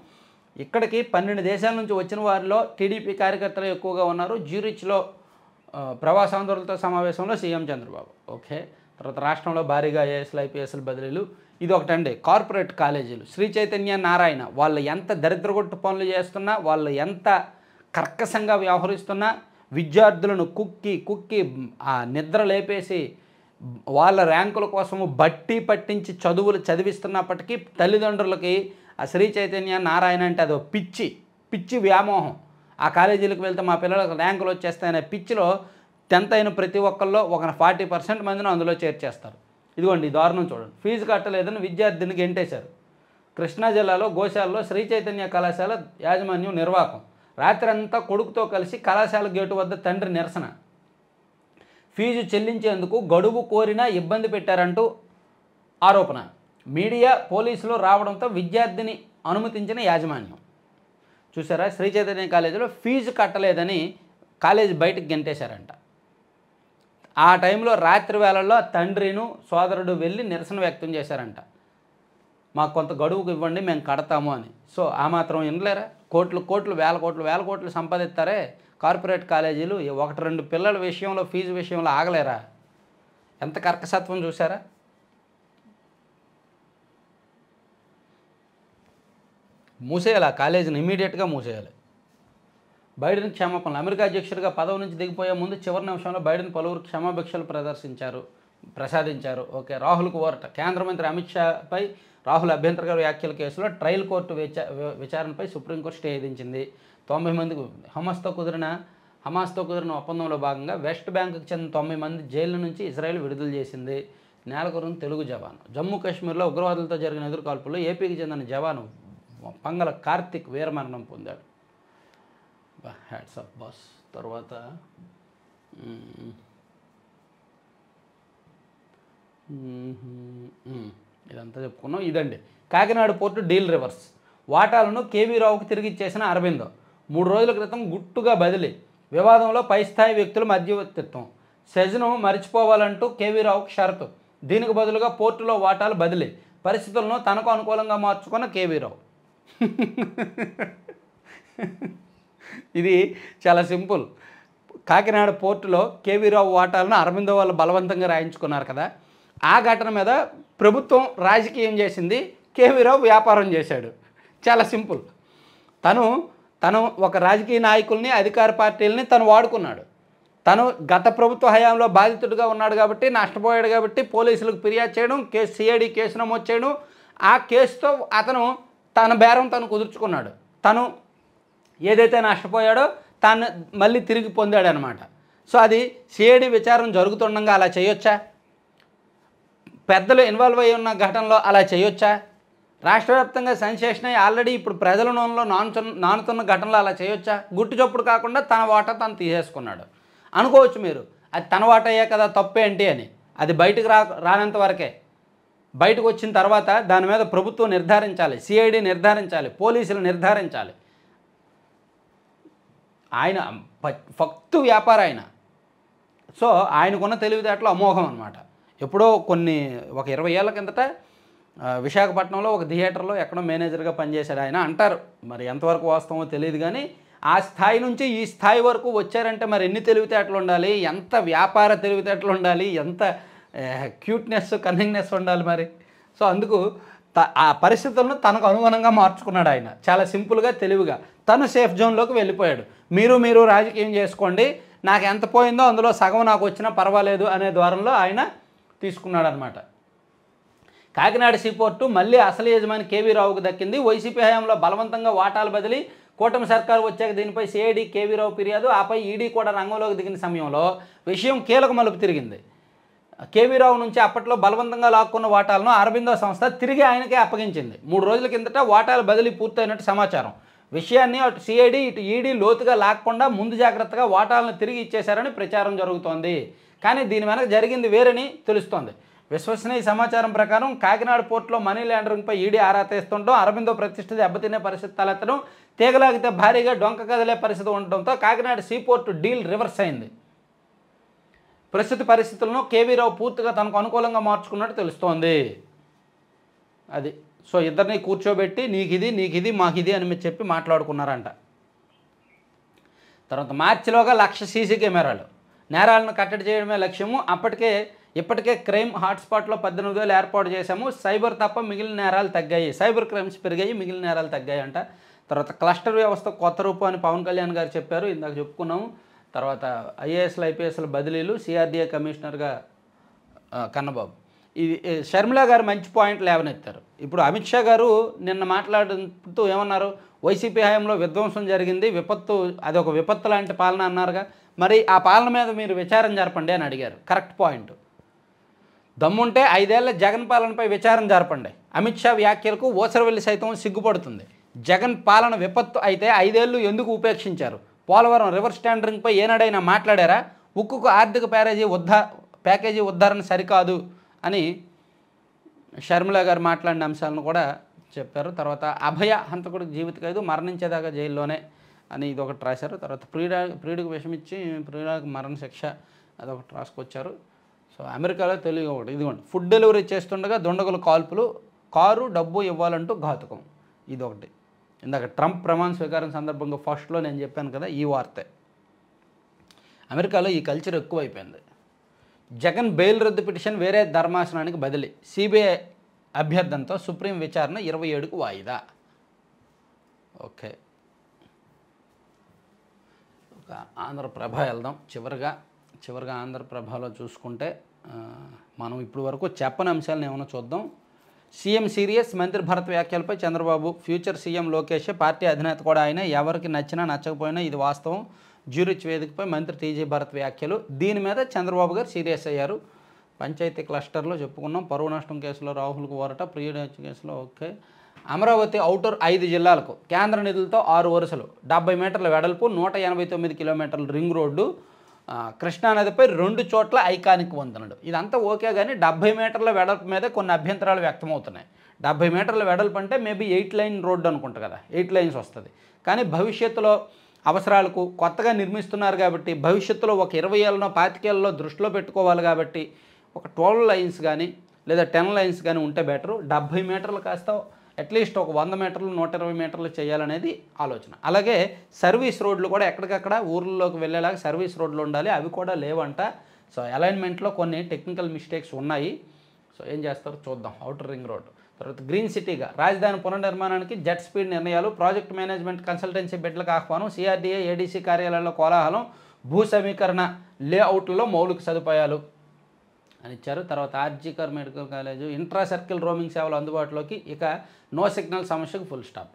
[SPEAKER 1] ఇక్కడికి 12 దేశాల నుంచి వచ్చిన వారిలో టీడీపీ కార్యకర్తలు ఎక్కువగా ఉన్నారు. జ్యూరిచ్లో ప్రవాసాంధ్రులతో సమావేశంలో సీఎం చంద్రబాబు. ఓకే. తర్వాత రాష్ట్రంలో భారీగా ఐఏఎస్లు ఐపీఎస్లు బదిలీలు. ఇది ఒకటండి. కార్పొరేట్ కాలేజీలు, శ్రీ చైతన్య, నారాయణ, వాళ్ళు ఎంత దరిద్రగొట్టు పనులు చేస్తున్నా, వాళ్ళు ఎంత కర్కశంగా వ్యవహరిస్తున్నా, విద్యార్థులను కుక్కి ఆ నిద్ర లేపేసి వాళ్ళ ర్యాంకుల కోసము బట్టి పట్టించి చదువులు చదివిస్తున్నప్పటికీ తల్లిదండ్రులకి ఆ శ్రీ చైతన్య, నారాయణ అంటే అదో పిచ్చి వ్యామోహం. ఆ కాలేజీలకు వెళ్తే మా పిల్లలకు ర్యాంకులు వచ్చేస్తాయనే పిచ్చిలో 10th అయిన ప్రతి ఒక్కళ్ళు ఒక 40% మందిని అందులో చేర్చేస్తారు. ఇదిగోండి, దారుణం చూడండి. ఫీజు కట్టలేదని విద్యార్థిని గెంటేశారు. కృష్ణా జిల్లాలో గోశాలలో శ్రీ చైతన్య కళాశాల యాజమాన్యం నిర్వాహకం. రాత్రంతా కొడుకుతో కలిసి కళాశాల గేటు వద్ద తండ్రి నిరసన. ఫీజు చెల్లించేందుకు గడువు కోరినా ఇబ్బంది పెట్టారంటూ ఆరోపణ. మీడియా, పోలీసులు రావడంతో విద్యార్థిని అనుమతించిన యాజమాన్యం. చూసారా, శ్రీ చైతన్య కాలేజీలో ఫీజు కట్టలేదని కాలేజీ బయటకు గెంటేశారంట. ఆ టైంలో రాత్రి వేళల్లో తండ్రిను సోదరుడు వెళ్ళి నిరసన వ్యక్తం చేశారంట. మాకు కొంత గడువుకు ఇవ్వండి, మేము కడతాము అని. సో ఆ మాత్రం వినలేరా? కోట్లు వేల కోట్లు సంపాదిస్తారే కార్పొరేట్ కాలేజీలు. 1-2 పిల్లల విషయంలో, ఫీజు విషయంలో ఆగలేరా? ఎంత కర్కసత్వం చూసారా? మూసేయాలి, ఆ కాలేజీని ఇమీడియట్గా మూసేయాలి. బైడెన్ క్షమాపణలు. అమెరికా అధ్యక్షుడిగా పదవి నుంచి దిగిపోయే ముందు చివరి నిమిషంలో బైడెన్ పలువురు క్షమాభిక్షలు ప్రసాదించారు. ఓకే. రాహుల్కు ఓరట. కేంద్ర మంత్రి అమిత్ షాపై రాహుల్ అభ్యంతరకర వ్యాఖ్యల కేసులో ట్రయల్ కోర్టు విచారణపై సుప్రీంకోర్టు స్టే విధించింది. 90 మందికి హమాస్తో కుదిరిన ఒప్పందంలో భాగంగా వెస్ట్ బ్యాంకుకు చెందిన 90 మంది జైలు నుంచి ఇజ్రాయెల్ విడుదల చేసింది. నేలకొరిన తెలుగు జవాను. జమ్మూ కాశ్మీర్లో ఉగ్రవాదులతో జరిగిన ఎదురుకాల్పుల్లో ఏపీకి చెందిన జవాను పంగల కార్తిక్ వీరమరణం పొందాడు. Hats off boss. తర్వాత ఇదంతా చెప్పుకున్నాం. ఇదండి కాకినాడ పోర్టు డీల్ రివర్స్. వాటాలను కేవీ రావుకు తిరిగి ఇచ్చేసిన అరబిందో. 3 రోజుల క్రితం గుట్టుగా బదిలీ. వివాదంలో పై స్థాయి వ్యక్తుల మధ్యవర్తిత్వం. సెజ్ను మరిచిపోవాలంటూ కేవీ రావుకు షరతు. దీనికి బదులుగా పోర్టులో వాటాలు బదిలీ. పరిస్థితులను తనకు అనుకూలంగా మార్చుకున్న కేవీ రావు. ఇది చాలా సింపుల్. కాకినాడ పోర్టులో కేవీ రావు వాటాలను అరవిందో వాళ్ళు బలవంతంగా రాయించుకున్నారు కదా. ఆ ఘటన మీద ప్రభుత్వం రాజకీయం చేసింది, కేవీ రావు వ్యాపారం చేశాడు. చాలా సింపుల్. తను ఒక రాజకీయ నాయకుల్ని, అధికార పార్టీలని తను వాడుకున్నాడు. తను గత ప్రభుత్వ హయాంలో బాధితుడిగా ఉన్నాడు కాబట్టి, నష్టపోయాడు కాబట్టి పోలీసులకు ఫిర్యాదు చేయడం, సిఐడి కేసు నమోదు చేయడం, ఆ కేసుతో అతను తన బేరం తను కుదుర్చుకున్నాడు. తను ఏదైతే నష్టపోయాడో తాను మళ్ళీ తిరిగి పొందాడనమాట. సో అది సిఐడి విచారణ జరుగుతుండగా అలా చేయొచ్చా? పెద్దలు ఇన్వాల్వ్ అయ్యి ఉన్న ఘటనలో అలా చేయొచ్చా? రాష్ట్ర వ్యాప్తంగా సెన్సేషన్ అయ్యి ఆల్రెడీ ఇప్పుడు ప్రజల నోన్లో నానుతున్న ఘటనలు అలా చేయొచ్చా? గుట్టు చప్పుడు కాకుండా తన వాటా తను తీసేసుకున్నాడు అనుకోవచ్చు మీరు. అది తన వాటా అయ్యే కదా తప్పేంటి అని. అది బయటకు రానంత వరకే. బయటకు వచ్చిన తర్వాత దాని మీద ప్రభుత్వం నిర్ధారించాలి, సిఐడి నిర్ధారించాలి, పోలీసులు నిర్ధారించాలి. ఆయన ఫక్తు వ్యాపార ఆయన. సో ఆయనకున్న తెలివితేటలు అమోఘం అనమాట. ఎప్పుడో ఒక 20 ఏళ్ల కిందట విశాఖపట్నంలో ఒక థియేటర్లో ఎక్కడో మేనేజర్గా పనిచేశాడు ఆయన అంటారు. మరి ఎంతవరకు వాస్తవమో తెలియదు కానీ ఆ స్థాయి నుంచి ఈ స్థాయి వరకు వచ్చారంటే మరి ఎన్ని తెలివితేటలు ఉండాలి, ఎంత వ్యాపార తెలివితేటలు ఉండాలి, ఎంత క్యూట్నెస్ కన్నింగ్నెస్ ఉండాలి మరి. సో అందుకు ఆ పరిస్థితులను తనకు అనుగుణంగా మార్చుకున్నాడు ఆయన. చాలా సింపుల్గా తెలివిగా తను సేఫ్ జోన్లోకి వెళ్ళిపోయాడు. మీరు రాజకీయం చేసుకోండి, నాకు ఎంత పోయిందో అందులో సగం నాకు వచ్చినా పర్వాలేదు అనే ద్వారంలో ఆయన తీసుకున్నాడు అనమాట. కాకినాడ సీపోర్టు మళ్ళీ అసలు యజమాని కేవీ రావుకు దక్కింది. వైసీపీ హయాంలో బలవంతంగా వాటాలు బదిలీ, కూటమి సర్కారు వచ్చాక దీనిపై సిఐడి కేవీ రావు ఫిర్యాదు, ఆపై ఈడీ కూడా రంగంలోకి దిగిన సమయంలో విషయం కీలక మలుపు తిరిగింది. కేవీ రావు నుంచి అప్పట్లో బలవంతంగా లాక్కున్న వాటాలను అరబిందో సంస్థ తిరిగి ఆయనకే అప్పగించింది. 3 రోజుల కిందట వాటాల బదిలీ పూర్తయినట్టు సమాచారం. విషయాన్ని అటు సిఐడి ఇటు ఈడీ లోతుగా లాక్కుండా ముందు జాగ్రత్తగా వాటాలను తిరిగి ఇచ్చేశారని ప్రచారం జరుగుతోంది. కానీ దీని వెనక జరిగింది వేరని తెలుస్తోంది. విశ్వసనీయ సమాచారం ప్రకారం కాకినాడ పోర్టులో మనీ లాండరింగ్పై ఈడీ ఆరా తీస్తుండడం, అరబిందో ప్రతిష్ఠ దెబ్బతినే పరిస్థితి తలెత్తడం, తీగలాగితే భారీగా డొంక కదిలే పరిస్థితి ఉండటంతో కాకినాడ సీపోర్టు డీల్ రివర్స్ అయింది. ప్రస్తుత పరిస్థితులను కేవీ రావు పూర్తిగా తనకు అనుకూలంగా మార్చుకున్నట్టు తెలుస్తోంది. అది సో ఇద్దరిని కూర్చోబెట్టి నీకిది మాకిది అని చెప్పి మాట్లాడుకున్నారంట. తర్వాత మార్చిలోగా 1,00,000 సీసీ కెమెరాలు, నేరాలను కట్టడి చేయడమే లక్ష్యము. ఇప్పటికే క్రైమ్ హాట్స్పాట్లో 18,000 ఏర్పాటు చేశాము. సైబర్ తప్ప మిగిలిన నేరాలు తగ్గాయి, సైబర్ క్రైమ్స్ పెరిగాయి, మిగిలిన నేరాలు తగ్గాయి అంట. తర్వాత క్లస్టర్ వ్యవస్థ కొత్త రూపం అని పవన్ కళ్యాణ్ గారు చెప్పారు, ఇందాక చెప్పుకున్నాము. తర్వాత ఐఏఎస్లు ఐపీఎస్ల బదిలీలు, సిఆర్డీఏ కమిషనర్గా కన్నబాబు. ఇది షర్మిల గారు మంచి పాయింట్ లేవనెత్తారు. ఇప్పుడు అమిత్ షా గారు నిన్న మాట్లాడుతూ ఏమన్నారు, వైసీపీ హయాంలో విధ్వంసం జరిగింది, అదొక విపత్తు లాంటి పాలన అన్నారుగా, మరి ఆ పాలన మీద మీరు విచారం జరపండి అని అడిగారు. Correct point. దమ్ముంటే 5 ఏళ్ల జగన్ పాలనపై విచారం జరపండి. అమిత్ షా వ్యాఖ్యలకు ఓసరవెల్లి సైతం సిగ్గుపడుతుంది. జగన్ పాలన విపత్తు అయితే 5 ఏళ్లు ఎందుకు ఉపేక్షించారు? పోలవరం రివర్స్ టెండరింగ్పై ఏనాడైనా మాట్లాడారా? ఉక్కుకు ఆర్థిక ప్యాకేజీ ఉద్ధరణ సరికాదు అని షర్మిల గారు మాట్లాడిన అంశాలను కూడా చెప్పారు. తర్వాత అభయ హంతకుడికి జీవిత ఖైదు, మరణించేదాకా జైల్లోనే అని ఇదొకటి రాశారు. తర్వాత ప్రియుడికి విషమిచ్చి ప్రియుడికి మరణశిక్ష అదొకటి రాసుకొచ్చారు. సో అమెరికాలో తెలుగు ఒకటి ఇదిగోండి, ఫుడ్ డెలివరీ చేస్తుండగా దుండగుల కాల్పులు, కారు డబ్బు ఇవ్వాలంటూ ఘాతుకం. ఇదొకటి ఇందాక ట్రంప్ ప్రమాణ స్వీకారం సందర్భంగా ఫస్ట్లో నేను చెప్పాను కదా, ఈ వార్తే. అమెరికాలో ఈ కల్చర్ ఎక్కువైపోయింది. జగన్ బెయిల్ రద్దు పిటిషన్ వేరే ధర్మాసనానికి బదిలీ, సిబిఐ అభ్యర్థనతో సుప్రీం విచారణ 27కు వాయిదా. ఓకే, ఒక ఆంధ్రప్రభ వెళ్దాం. చివరిగా ఆంధ్రప్రభలో చూసుకుంటే మనం ఇప్పుడు వరకు చెప్పని అంశాలను ఏమైనా చూద్దాం. సీఎం సీరియస్, మంత్రి భరత్ వ్యాఖ్యలపై Chandrababu, future CM Lokesh, party అధినేత కూడా ఆయన, ఎవరికి నచ్చినా నచ్చకపోయినా ఇది వాస్తవం. జ్యూరిచ్ వేదికపై మంత్రి టీజీ భరత్ వ్యాఖ్యలు. దీని మీద చంద్రబాబు గారు సీరియస్ అయ్యారు. పంచాయతీ క్లస్టర్లో చెప్పుకున్నాం. పరువు నష్టం కేసులో రాహుల్కు ఓరట, ప్రియుడు కేసులో ఓకే. అమరావతి ఔటర్ 5 జిల్లాలకు కేంద్ర నిధులతో 6 వరుసలు, 70 మీటర్ల వెడల్పు, 189 కిలోమీటర్ల రింగ్ రోడ్డు, కృష్ణానదిపై 2 చోట్ల ఐకానిక్ వంతెనలు. ఇదంతా ఓకే, కానీ 70 మీటర్ల వెడల్పు మీద కొన్ని అభ్యంతరాలు వ్యక్తమవుతున్నాయి. 70 మీటర్ల వెడల్పు అంటే మేబీ 8 లైన్ రోడ్డు అనుకుంటా కదా, 8 లైన్స్ వస్తుంది. కానీ భవిష్యత్తులో అవసరాలకు కొత్తగా నిర్మిస్తున్నారు కాబట్టి, భవిష్యత్తులో ఒక 20 ఏళ్ళనో 25 ఏళ్ళలో దృష్టిలో పెట్టుకోవాలి కాబట్టి ఒక 12 లైన్స్ కానీ లేదా 10 లైన్స్ కానీ ఉంటే బెటరు. 70 మీటర్లు కాస్త అట్లీస్ట్ ఒక 100 మీటర్లు 120 మీటర్లు చేయాలనేది ఆలోచన. అలాగే సర్వీస్ రోడ్లు కూడా ఎక్కడికక్కడ ఊర్లలోకి వెళ్ళేలాగా సర్వీస్ రోడ్లు ఉండాలి, అవి కూడా లేవంట. సో అలైన్మెంట్లో కొన్ని టెక్నికల్ మిస్టేక్స్ ఉన్నాయి. సో ఏం చేస్తారో చూద్దాం. ఔటర్ రింగ్ రోడ్ తర్వాత గ్రీన్ సిటీగా రాజధాని పునర్నిర్మాణానికి జెట్ స్పీడ్ నిర్ణయాలు, ప్రాజెక్ట్ మేనేజ్మెంట్ కన్సల్టెన్సీ బిడ్లకు ఆహ్వానం, సిఆర్డీఏ ఏడీసీ కార్యాలయాల్లో కోలాహలం, భూ సమీకరణ లేఅవుట్లలో మౌలిక సదుపాయాలు అని ఇచ్చారు. తర్వాత RG Kar medical college, intra circle roaming సేవలు అందుబాటులోకి, ఇక నో సిగ్నల్ సమస్యకు full stop.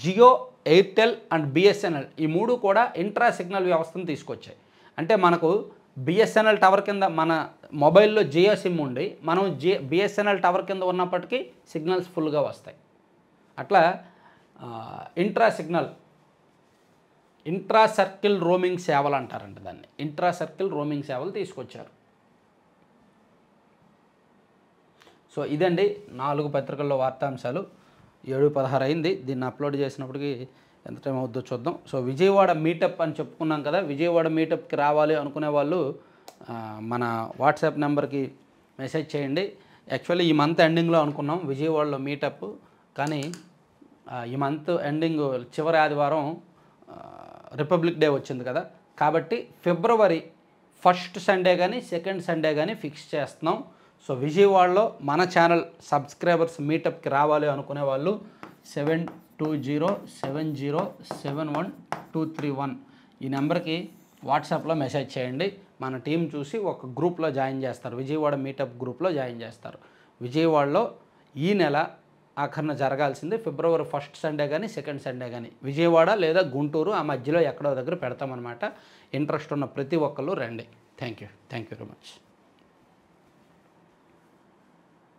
[SPEAKER 1] Jio, Airtel and BSNL ఈ 3 కూడా ఇంట్రా సిగ్నల్ వ్యవస్థను తీసుకొచ్చాయి. అంటే మనకు బిఎస్ఎన్ఎల్ టవర్ కింద మన మొబైల్లో జియో సిమ్ ఉండి మనం బిఎస్ఎన్ఎల్ టవర్ కింద ఉన్నప్పటికీ సిగ్నల్స్ ఫుల్గా వస్తాయి. అట్లా ఇంట్రా సర్కిల్ రోమింగ్ సేవలు అంటారంట దాన్ని. ఇంట్రా సర్కిల్ రోమింగ్ సేవలు తీసుకొచ్చారు. సో ఇదండి 4 పత్రికల్లో వార్తాంశాలు. 7:16 అయింది. దీన్ని అప్లోడ్ చేసినప్పటికీ ఎంత టైం అవుద్దో చూద్దాం. సో విజయవాడ మీటప్ అని చెప్పుకున్నాం కదా, విజయవాడ మీటప్కి రావాలి అనుకునే వాళ్ళు మన వాట్సాప్ నెంబర్కి మెసేజ్ చేయండి. యాక్చువల్లీ ఈ మంత్ ఎండింగ్లో అనుకున్నాం విజయవాడలో మీటప్, కానీ ఈ మంత్ ఎండింగ్ చివరి ఆదివారం రిపబ్లిక్ డే వచ్చింది కదా, కాబట్టి ఫిబ్రవరి 1st సండే కానీ 2nd సండే కానీ ఫిక్స్ చేస్తున్నాం. సో విజయవాడలో మన ఛానల్ సబ్స్క్రైబర్స్ మీటప్కి రావాలి అనుకునే వాళ్ళు 7207071231 ఈ నెంబర్కి వాట్సాప్లో మెసేజ్ చేయండి. మన టీం చూసి ఒక గ్రూప్లో జాయిన్ చేస్తారు, విజయవాడ మీటప్ గ్రూప్లో జాయిన్ చేస్తారు. విజయవాడలో ఈ నెల ఆఖరణ జరగాల్సింది ఫిబ్రవరి 1st సండే కానీ 2nd సండే కానీ విజయవాడ లేదా గుంటూరు ఆ మధ్యలో ఎక్కడో దగ్గర పెడతామన్నమాట. ఇంట్రెస్ట్ ఉన్న ప్రతి ఒక్కళ్ళు రండి. Thank you very much.